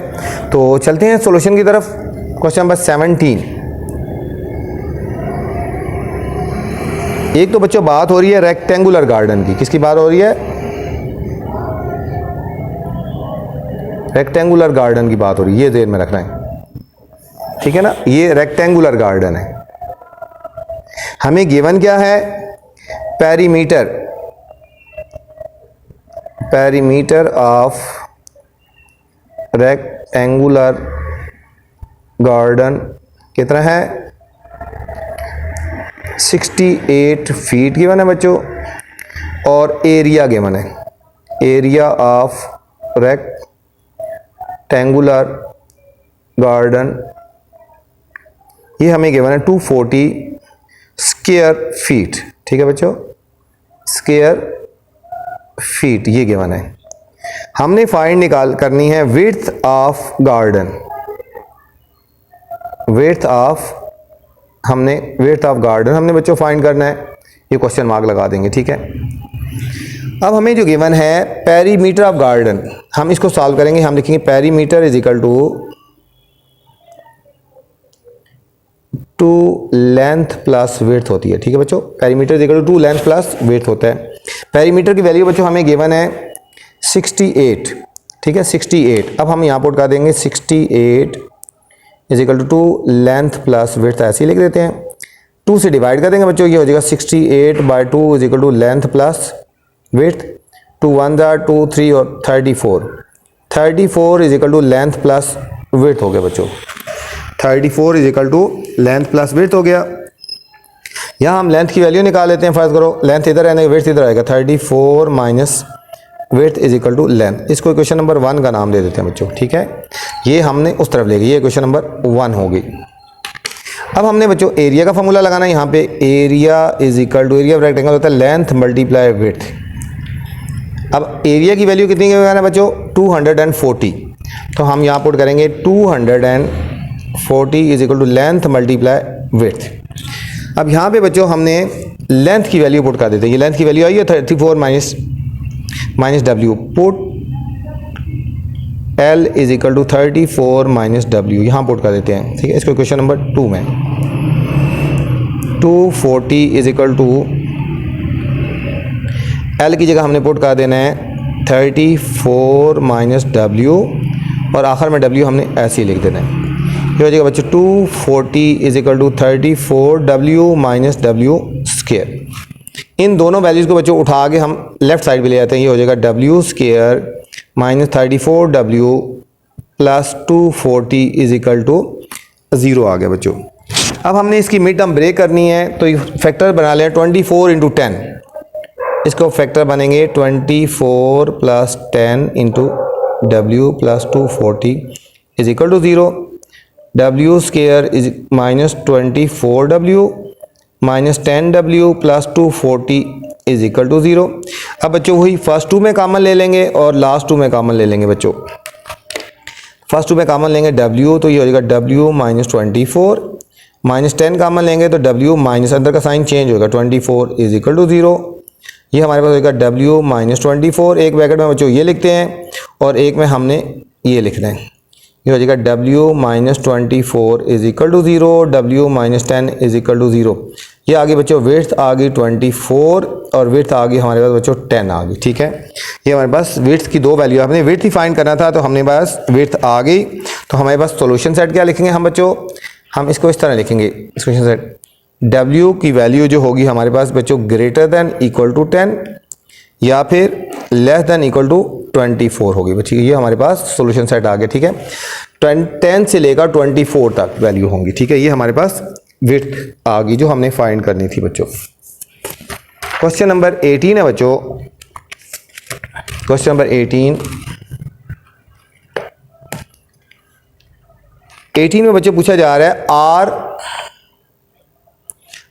तो चलते हैं सॉल्यूशन की तरफ। Question number 17। एक तो बच्चों बात हो रही है रेक्टेंगुलर गार्डन की। किसकी बात हो रही है? रेक्टेंगुलर गार्डन की बात हो रही है, ये ध्यान में रखना है। ठीक है ना, ये रेक्टेंगुलर गार्डन है। हमें गिवन क्या है? पेरीमीटर ऑफ रेक्टेंगुलर गार्डन कितना है? 68 फीट गिवन है बच्चों। और एरिया गिवन है, एरिया ऑफ रेक्टेंगुलर गार्डन ये हमें गिवन है 240 स्क्वायर फीट। ठीक है बच्चों, स्क्वायर फीट ये गिवन है। हमने फाइंड करनी है width of garden. Width of garden हमने बच्चों फाइंड करना है। ये क्वेश्चन मार्क लगा देंगे। ठीक है, अब हमें जो गिवन है पेरीमीटर ऑफ गार्डन, हम इसको सॉल्व करेंगे। हम लिखेंगे perimeter is equal to length plus width होती है। ठीक है बच्चों, perimeter is equal to length plus width होता है। पेरीमीटर की वैल्यू बच्चों हमें गिवन है 68। ठीक है, 68। अब हम यहाँ पुट कर देंगे 68 is equal to length plus width, ऐसे ही लिख देते हैं। 2 से डिवाइड कर देंगे बच्चों, ये हो जाएगा 68/2 is equal to length plus width. 2 1 2 3 और 34 is equal to length plus width हो गया बच्चों। 34 is equal to length plus width हो गया। यहाँ हम लेंथ की वैल्यू निकाल लेते हैं। फर्स्ट करो, लेंथ इधर आएगा, विड्थ इधर आएगा। 34 minus width is equal to length. इसको क्वेश्चन नंबर 1 का नाम दे देते हैं बच्चों। ठीक है, ये हमने उस तरफ ले गई, ये क्वेश्चन नंबर 1 होगी। अब हमने बच्चों एरिया का फॉर्मूला लगाना है। यहाँ पे area is equal to, area of rectangle होता है लेंथ मल्टीप्लाई विड्थ। अब एरिया की वैल्यू कितनी है बच्चों? 240। तो हम यहाँ पुट करेंगे 240 is equal to length multiply width. अब यहाँ पे बच्चों हमने लेंथ की वैल्यू पुट कर देते हैं। ये लेंथ की वैल्यू आई है 34 minus W. Put L is equal to 34 minus W, यहाँ पुट कर देते हैं। ठीक है, इसको क्वेश्चन नंबर 2 में 240 इज इक्वल टू L की जगह हमने पुट कर देना है 34 माइनस डब्ल्यू और आखिर में W हमने ऐसे ही लिख देना है। ये हो जाएगा बच्चों 240 is equal to 34 W minus W square. इन दोनों वैल्यूज़ को बच्चों उठा के हम लेफ्ट साइड पे ले जाते हैं। ये हो जाएगा W square minus 34W plus 240 is equal to 0 आ गया बच्चों। अब हमने इसकी मिड टर्म ब्रेक करनी है, तो फैक्टर बना लें 24 इंटू 10। इसको फैक्टर बनेंगे 24 plus 10 into W plus 240 is equal to 0। W square is minus 24W minus 10W plus 240 is equal to 0। अब बच्चों वही फर्स्ट 2 में कॉमन ले लेंगे और लास्ट 2 में कॉमन ले लेंगे बच्चों। फर्स्ट 2 में कॉमन लेंगे W, तो ये हो जाएगा W माइनस 24 माइनस 10 कॉमन लेंगे तो W माइनस अंदर का साइन चेंज होगा 24 इज इक्वल टू 0। ये हमारे पास होगा W माइनस 24। एक ब्रैकेट में बच्चों ये लिखते हैं और एक में हमने ये लिखना है। ये हो जाएगा W minus 24 is equal to 0, W minus 10 is equal to 0। ये आगे बच्चों विड्थ आ गई 24 और विड्थ आ गई हमारे पास बच्चों 10 आ गई। ठीक है, ये हमारे पास विड्थ की 2 वैल्यू, हमने विड्थ ही फाइंड करना था तो हमने पास विड्थ आ गई। तो हमारे पास सॉल्यूशन सेट क्या लिखेंगे हम बच्चों? हम इसको इस तरह लिखेंगे सॉल्यूशन सेट। W की वैल्यू जो होगी हमारे पास बच्चों ग्रेटर देन इक्वल टू 10 या फिर लेस देन इक्वल टू 24 होगी बच्ची। ये हमारे पास सॉल्यूशन सेट आ गया। ठीक है, 10 से लेकर 24 तक वैल्यू होंगी। ठीक है, ये हमारे पास विड्थ आ गई जो हमने फाइंड करनी थी बच्चों। क्वेश्चन नंबर 18 है बच्चों। क्वेश्चन नंबर 18 18 में बच्चों पूछा जा रहा है are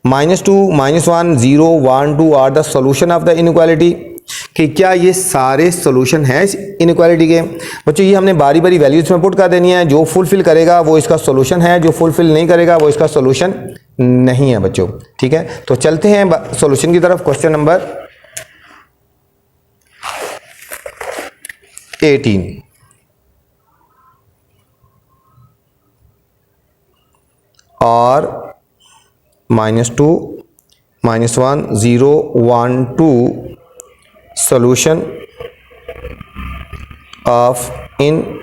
-2, -1, 0, 1, 2 are the solution of the inequality, कि क्या ये सारे सॉल्यूशन हैं इस इनइक्वालिटी के। बच्चों ये हमने बारी बारी वैल्यूज में पुट कर देनी है, जो फुलफिल करेगा वो इसका सॉल्यूशन है, जो फुलफिल नहीं करेगा वो इसका सॉल्यूशन नहीं है बच्चों। ठीक है, तो चलते हैं सॉल्यूशन की तरफ। क्वेश्चन नंबर 18, और -2, -1, 0, 1, 2 solution of inequality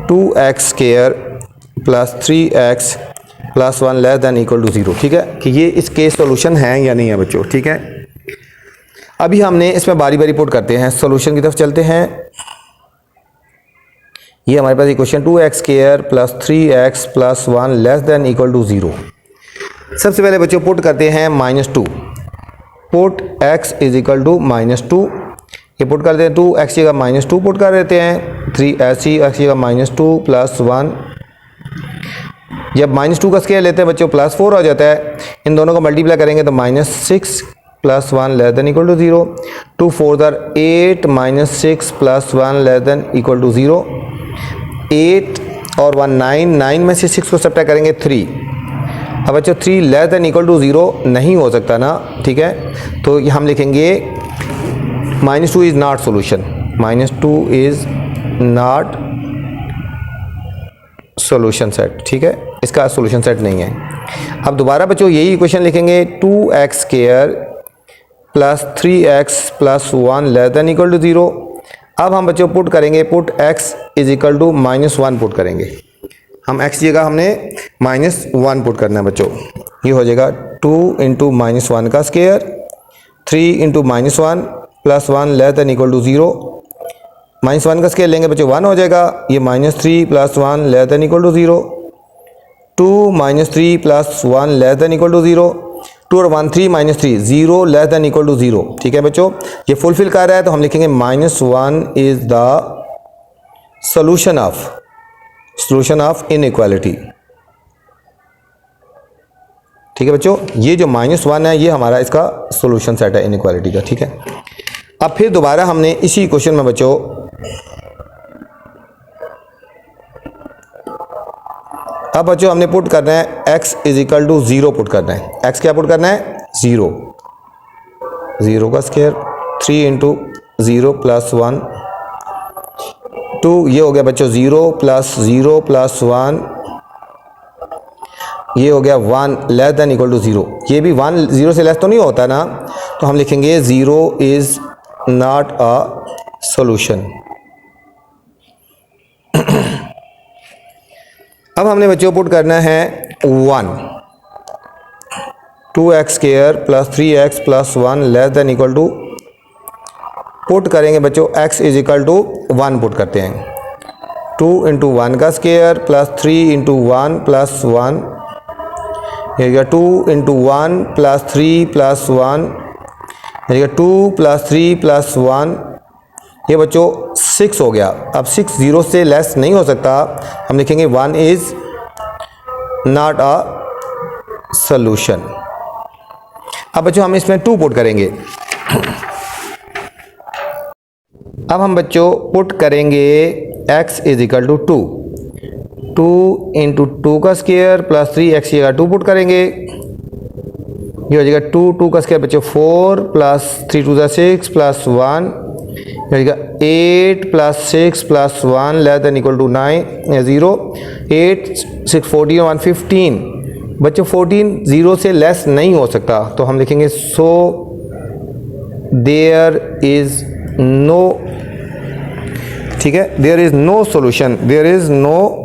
2x square plus 3x plus 1 less than equal to 0। ठीक है, कि ये इसके सॉल्यूशन हैं या नहीं है बच्चों। ठीक है, अभी हमने इसमें बारी बारी पुट करते हैं, सॉल्यूशन की तरफ चलते हैं। ये हमारे पास equation 2x square plus 3x plus 1 less than equal to 0। सबसे पहले बच्चों पुट करते हैं -2, put x is equal to -2, ये पुट कर देते हैं 2x जगह -2 पुट कर देते हैं, 3x जगह -2 प्लस 1, जब -2 का स्क्वायर लेते हैं बच्चों +4 हो जाता है, इन दोनों को मल्टीप्लाई करेंगे तो -6 plus 1 less than equal to 0, 2 4 8 -6 plus 1 less than equal to 0, 8 और 1 9, 9 में से 6 को सब्ट्रैक्ट करेंगे 3। अब बच्चों 3 लेस देन इक्वल टू 0 नहीं हो सकता ना। ठीक है, तो हम लिखेंगे -2 is not solution, -2 is not solution set. ठीक है, इसका सोल्यूशन सेट नहीं है। अब दोबारा बच्चों यही इक्वेशन लिखेंगे 2x square plus 3x plus 1 less than equal to 0। अब हम बच्चों पुट करेंगे, put x is equal to -1 put करेंगे। हम x की जगह हमने -1 पुट करना है बच्चों। ये हो जाएगा 2 इंटू -1 का square, 3 into -1 plus 1 less than equal to 0। -1 का स्क्वायर लेंगे बच्चों 1 हो जाएगा, ये -3 plus 1 less than equal to 0, 2 -3 plus 1 less than equal to 0, 2 और 1 3 -3 0 लेस देन इक्वल टू 0। ठीक है बच्चों, ये फुलफिल कर रहा है तो हम लिखेंगे -1 is the solution of inequality. ठीक है बच्चों, ये जो -1 है ये हमारा इसका सोल्यूशन सेट है इनइक्वालिटी का। ठीक है, अब फिर दोबारा हमने इसी क्वेश्चन में बच्चों अब बच्चों हमने पुट करना है x is equal to 0 put करना है। x क्या पुट करना है 0, 0 का स्क्वायर, 3 इंटू 0 प्लस 1, 2, ये हो गया बच्चों 0 प्लस 0 प्लस 1, ये हो गया 1 लेस देन इक्वल टू 0। ये भी 1 0 से लेस तो नहीं होता ना, तो हम लिखेंगे 0 इज नॉट अ सोल्यूशन। अब हमने बच्चों पुट करना है 1, 2x square plus 3x plus 1 less than equal to, put करेंगे बच्चों x is equal to 1 put करते हैं, 2 इंटू 1 का स्क्वायर प्लस 3 इंटू 1 प्लस 1, ये 2 into 1 plus 3 plus 1, 2 plus 3 plus 1, ये बच्चों 6 हो गया। अब 6 0 से लेस नहीं हो सकता, हम लिखेंगे 1 इज नॉट अ सोल्यूशन। अब बच्चों हम इसमें 2 पुट करेंगे। अब हम बच्चों पुट करेंगे x is equal to 2, 2 into 2 का स्क्वायर प्लस 3x की जगह 2 पुट करेंगे, ये हो जाएगा 2, 2 का स्क्वायर बच्चों 4 plus 3 2 6 plus 1, 8 plus 6 plus 1 less than equal to 0, 8 6 14 1 15। बच्चों 14 0 से लेस नहीं हो सकता, तो हम लिखेंगे सो देयर इज नो, ठीक है, there is no solution, there is no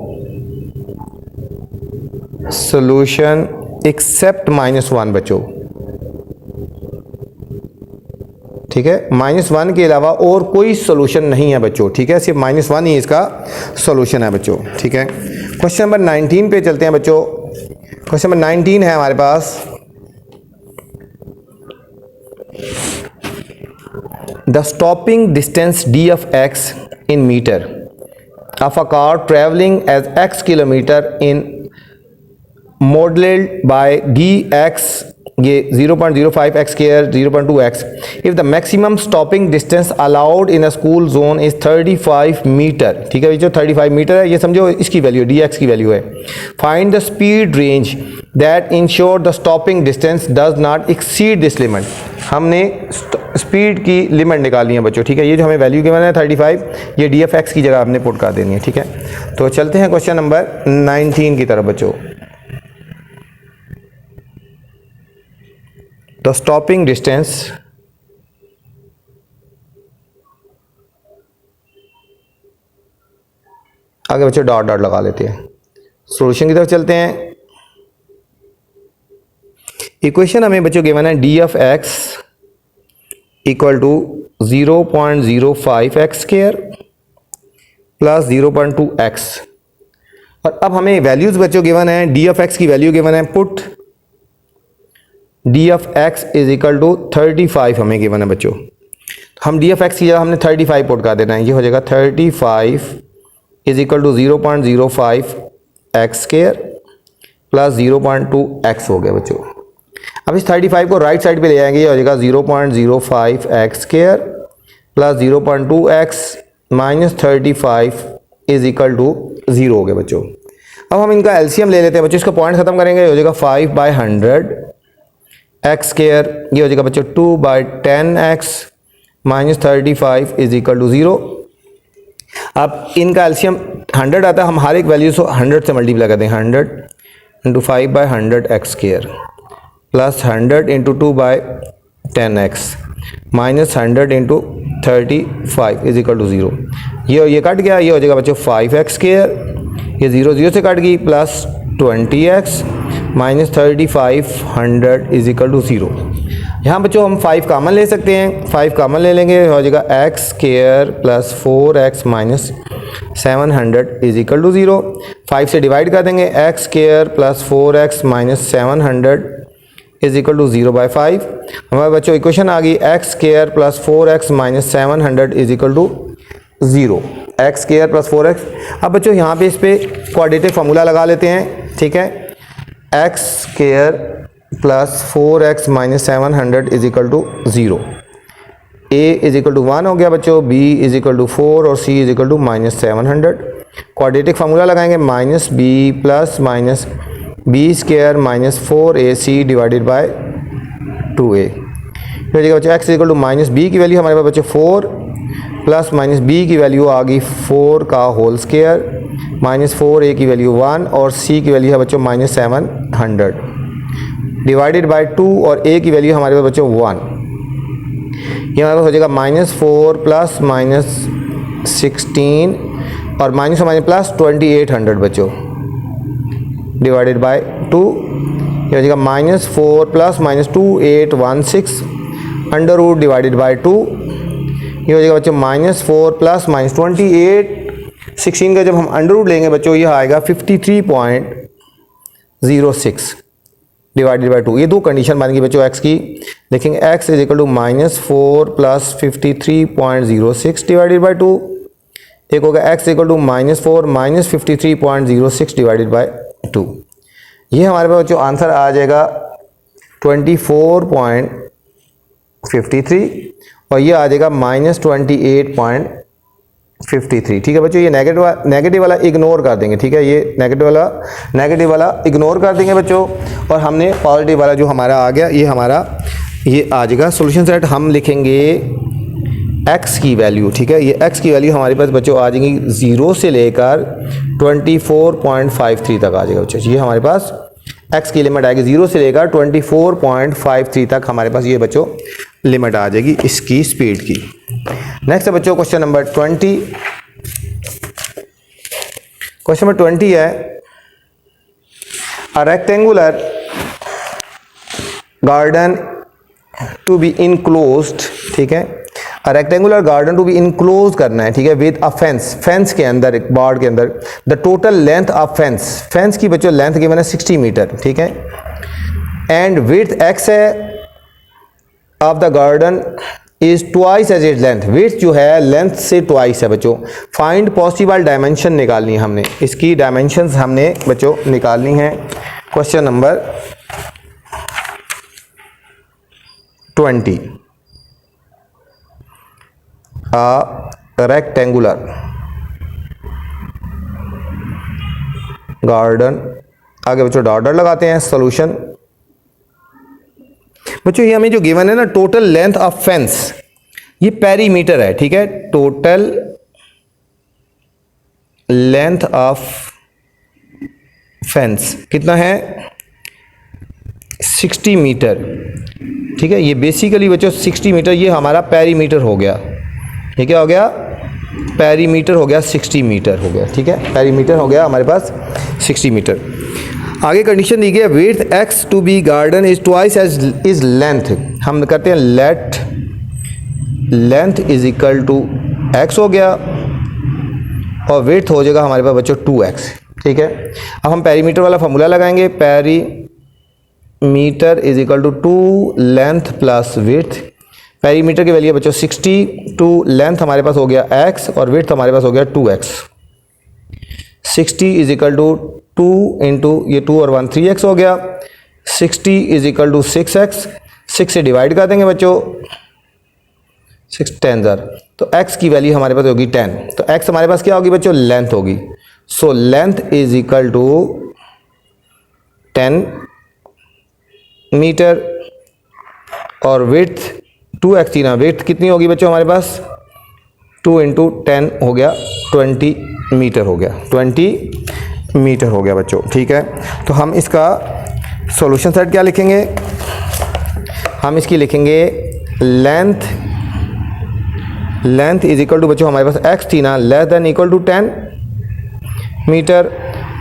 solution except -1 बच्चों। ठीक है, -1 के अलावा और कोई सोल्यूशन नहीं है बच्चों। ठीक है, सिर्फ -1 ही इसका सोल्यूशन है बच्चों। ठीक है, क्वेश्चन नंबर 19 पे चलते हैं बच्चों। क्वेश्चन नंबर 19 है हमारे पास, the stopping distance d of x in metre of a car traveling as x kilometer in modeled by dx ये 0.05 x square 0.2 x if the maximum stopping distance allowed in a school zone is 35 metre, ठीक है, जो 35 metre है ये समझो इसकी value dx की value है. Find the speed range that ensure the stopping distance does not exceed this limit. हमने स्पीड की लिमिट निकालनी है बच्चों, ठीक है. ये जो हमें वैल्यू गिवन है 35, ये डी एफ एक्स की जगह आपने पुट कर देनी है, ठीक है. तो चलते हैं क्वेश्चन नंबर 19 की तरफ बच्चों. द स्टॉपिंग डिस्टेंस आगे बच्चों डॉट डॉट लगा लेते हैं. सॉल्यूशन की तरफ चलते हैं. इक्वेशन हमें बच्चों गिवन है D F X equal to 0.05 X square plus 0.2 X. और अब हमें वैल्यूज बच्चों गिवन है, डी एफ एक्स की वैल्यू गिवन है, put D F X is equal to 35 हमें गिवन है बच्चों. हम डी एफ एक्स की जगह हमने 35 पुट कर देना है. ये हो जाएगा 35 is equal to 0.05 X square plus 0.2 X हो गया बच्चों. अब इस 35 को राइट साइड पे ले आएंगे, ये हो जाएगा 0.05 X square plus 0.2 X minus 35 is equal to 0 हो गया बच्चों. अब हम इनका एलसीएम ले लेते हैं बच्चों. इसका पॉइंट खत्म करेंगे, ये हो जाएगा 5/100 एक्स स्क्वायर, ये हो जाएगा बच्चों 2/10 X minus 35 is equal to 0. अब इनका एलसीएम 100 आता है, हम हर एक वैल्यू को 100 से मल्टीप्लाई कर दें. 100 into 5/100 X square plus 100 into 2/10 X minus 100 into 35 is equal to 0. ये कट गया, ये हो जाएगा बच्चों 5 एक्स स्क्वायर, ये 0 0 से कट गई, plus 20 X minus 3500 is equal to 0. यहाँ बच्चों हम 5 कामन ले सकते हैं. 5 कामन ले लेंगे, हो जाएगा X square plus 4x minus 700 is equal to 0. 5 से डिवाइड कर देंगे, X square plus 4x minus 700 is equal to 0/5. हमारे बच्चों इक्वेशन आ गई X square plus 4x minus 700 is equal to 0. X square plus 4x. अब बच्चों यहाँ पे इस पे क्वाड्रेटिक फार्मूला लगा लेते हैं, ठीक है. X square plus 4x minus 700 is equal to 0. a is equal to 1 हो गया बच्चों, b इज इक्वल टू 4 और c is equal to minus 700. Quadratic formula लगाएंगे, minus b plus minus B square minus 4ac divided by 2a. हो जाएगा बच्चों x is equal to minus B की value हमारे पास बच्चों 4 प्लस माइनस बी की वैल्यू आ गई 4 का होल स्क्वायर माइनस 4a की वैल्यू 1 और c की वैल्यू है बच्चों माइनस 700 डिवाइडेड बाय 2 और a की वैल्यू हमारे पास बच्चों 1. ये हमारे पास हो जाएगा माइनस 4 प्लस माइनस 16 और माइनस प्लस 2800 बच्चों डिवाइडेड बाय 2. ये हो जाएगा minus 4 plus minus 2816 under root divided by 2. ये हो जाएगा बच्चों माइनस 4 प्लस माइनस 2816 का जब हम अंडर रूट लेंगे बच्चों ये आएगा 53.06 डिवाइडेड बाय 2. ये दो कंडीशन बन गई बच्चों एक्स की. देखेंगे X is equal to minus 4 plus 53.06 divided by 2. एक होगा X equal to minus 4 minus 53.06 divided by 2. ये हमारे पास बच्चों आंसर आ जाएगा 24.53 और ये आ जाएगा माइनस 28.53. ठीक है बच्चों, ये नेगेटिव वाला इग्नोर कर देंगे, ठीक है. ये नेगेटिव वाला इग्नोर कर देंगे बच्चों और हमने पॉजिटिव वाला जो हमारा आ गया ये आ जाएगा सॉल्यूशन सेट. हम लिखेंगे x की वैल्यू, ठीक है. ये x की वैल्यू हमारे पास बच्चों आ जाएंगी 0 से लेकर 24.53 तक आ जाएगा बच्चों. ये हमारे पास x की लिमिट आएगी 0 से लेकर 24.53 तक हमारे पास ये बच्चों लिमिट आ जाएगी इसकी स्पीड की. नेक्स्ट है बच्चों क्वेश्चन नंबर 20. क्वेश्चन नंबर 20 है a rectangular garden to be enclosed, ठीक है. Rectangular garden to be enclose करना है, ठीक है, विद अ फेंस के अंदर, एक बाड़ के अंदर. The total length of fence की बच्चों लेंथ गिवन है 60 मीटर, ठीक है. एंड विड्थ x है of the garden is twice as it length, width जो है लेंथ से ट्वाइस है बच्चों। फाइंड पॉसिबल डायमेंशन निकालनी है हमने, इसकी डायमेंशंस हमने बच्चों निकालनी है। क्वेश्चन नंबर 20, रेक्टेंगुलर गार्डन, आगे बच्चों डॉट लगाते हैं। सॉल्यूशन बच्चों ये हमें जो गिवन है ना, टोटल लेंथ ऑफ फेंस, ये पेरीमीटर है, ठीक है। टोटल लेंथ ऑफ फेंस कितना है, 60 मीटर, ठीक है। ये बेसिकली बच्चों 60 मीटर, ये हमारा पेरीमीटर हो गया। ये क्या हो गया, पेरीमीटर हो गया, 60 मीटर हो गया, ठीक है। पेरीमीटर हो गया हमारे पास 60 मीटर। आगे कंडीशन दी गई है, width X to be garden is twice as is length. हम करते हैं let length is equal to X हो गया, और विड्थ हो जाएगा हमारे पास बच्चों 2x, ठीक है। अब हम पेरीमीटर वाला फॉर्मूला लगाएंगे, perimeter is equal to 2 length plus width. Perimeter की वैल्यू बच्चों 60, 2 लेंथ हमारे पास हो गया x और विड्थ हमारे पास हो गया 2x। 60 is equal to 2 into ये 2 और 1 3x हो गया। 60 इज इक्वल टू 6x, 6 से डिवाइड कर देंगे बच्चों, 6 10 ज़र, तो x की वैल्यू हमारे पास होगी 10। तो x हमारे पास क्या होगी बच्चों, लेंथ होगी। So length is equal to 10 metre और विड्थ 2x थी ना, विड्थ कितनी होगी बच्चों हमारे पास, 2 इंटू 10 हो गया 20 मीटर हो गया, 20 मीटर हो गया बच्चों, ठीक है। तो हम इसका सॉल्यूशन सेट क्या लिखेंगे, हम इसकी लिखेंगे लेंथ इज इक्वल टू बच्चों हमारे पास x थी ना, less than equal to 10 metre,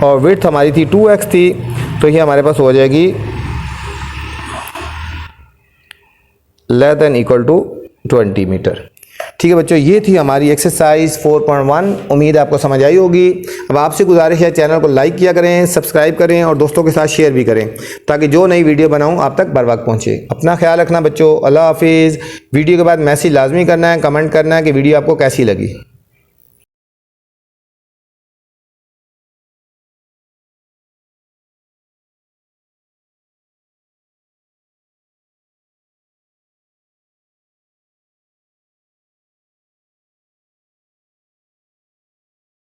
और विड्थ हमारी थी 2x थी, तो ये हमारे पास हो जाएगी less than equal to 20 metre, ठीक है बच्चों। ये थी हमारी एक्सरसाइज 4.1। उम्मीद है आपको समझ आई होगी। अब आपसे गुजारिश है, चैनल को लाइक किया करें, सब्सक्राइब करें और दोस्तों के साथ शेयर भी करें, ताकि जो नई वीडियो बनाऊं आप तक बर वक्त पहुंचे। अपना ख्याल रखना बच्चों, अल्लाह हाफिज़। वीडियो के बाद मैसेज लाजमी करना है, कमेंट करना है कि वीडियो आपको कैसी लगी।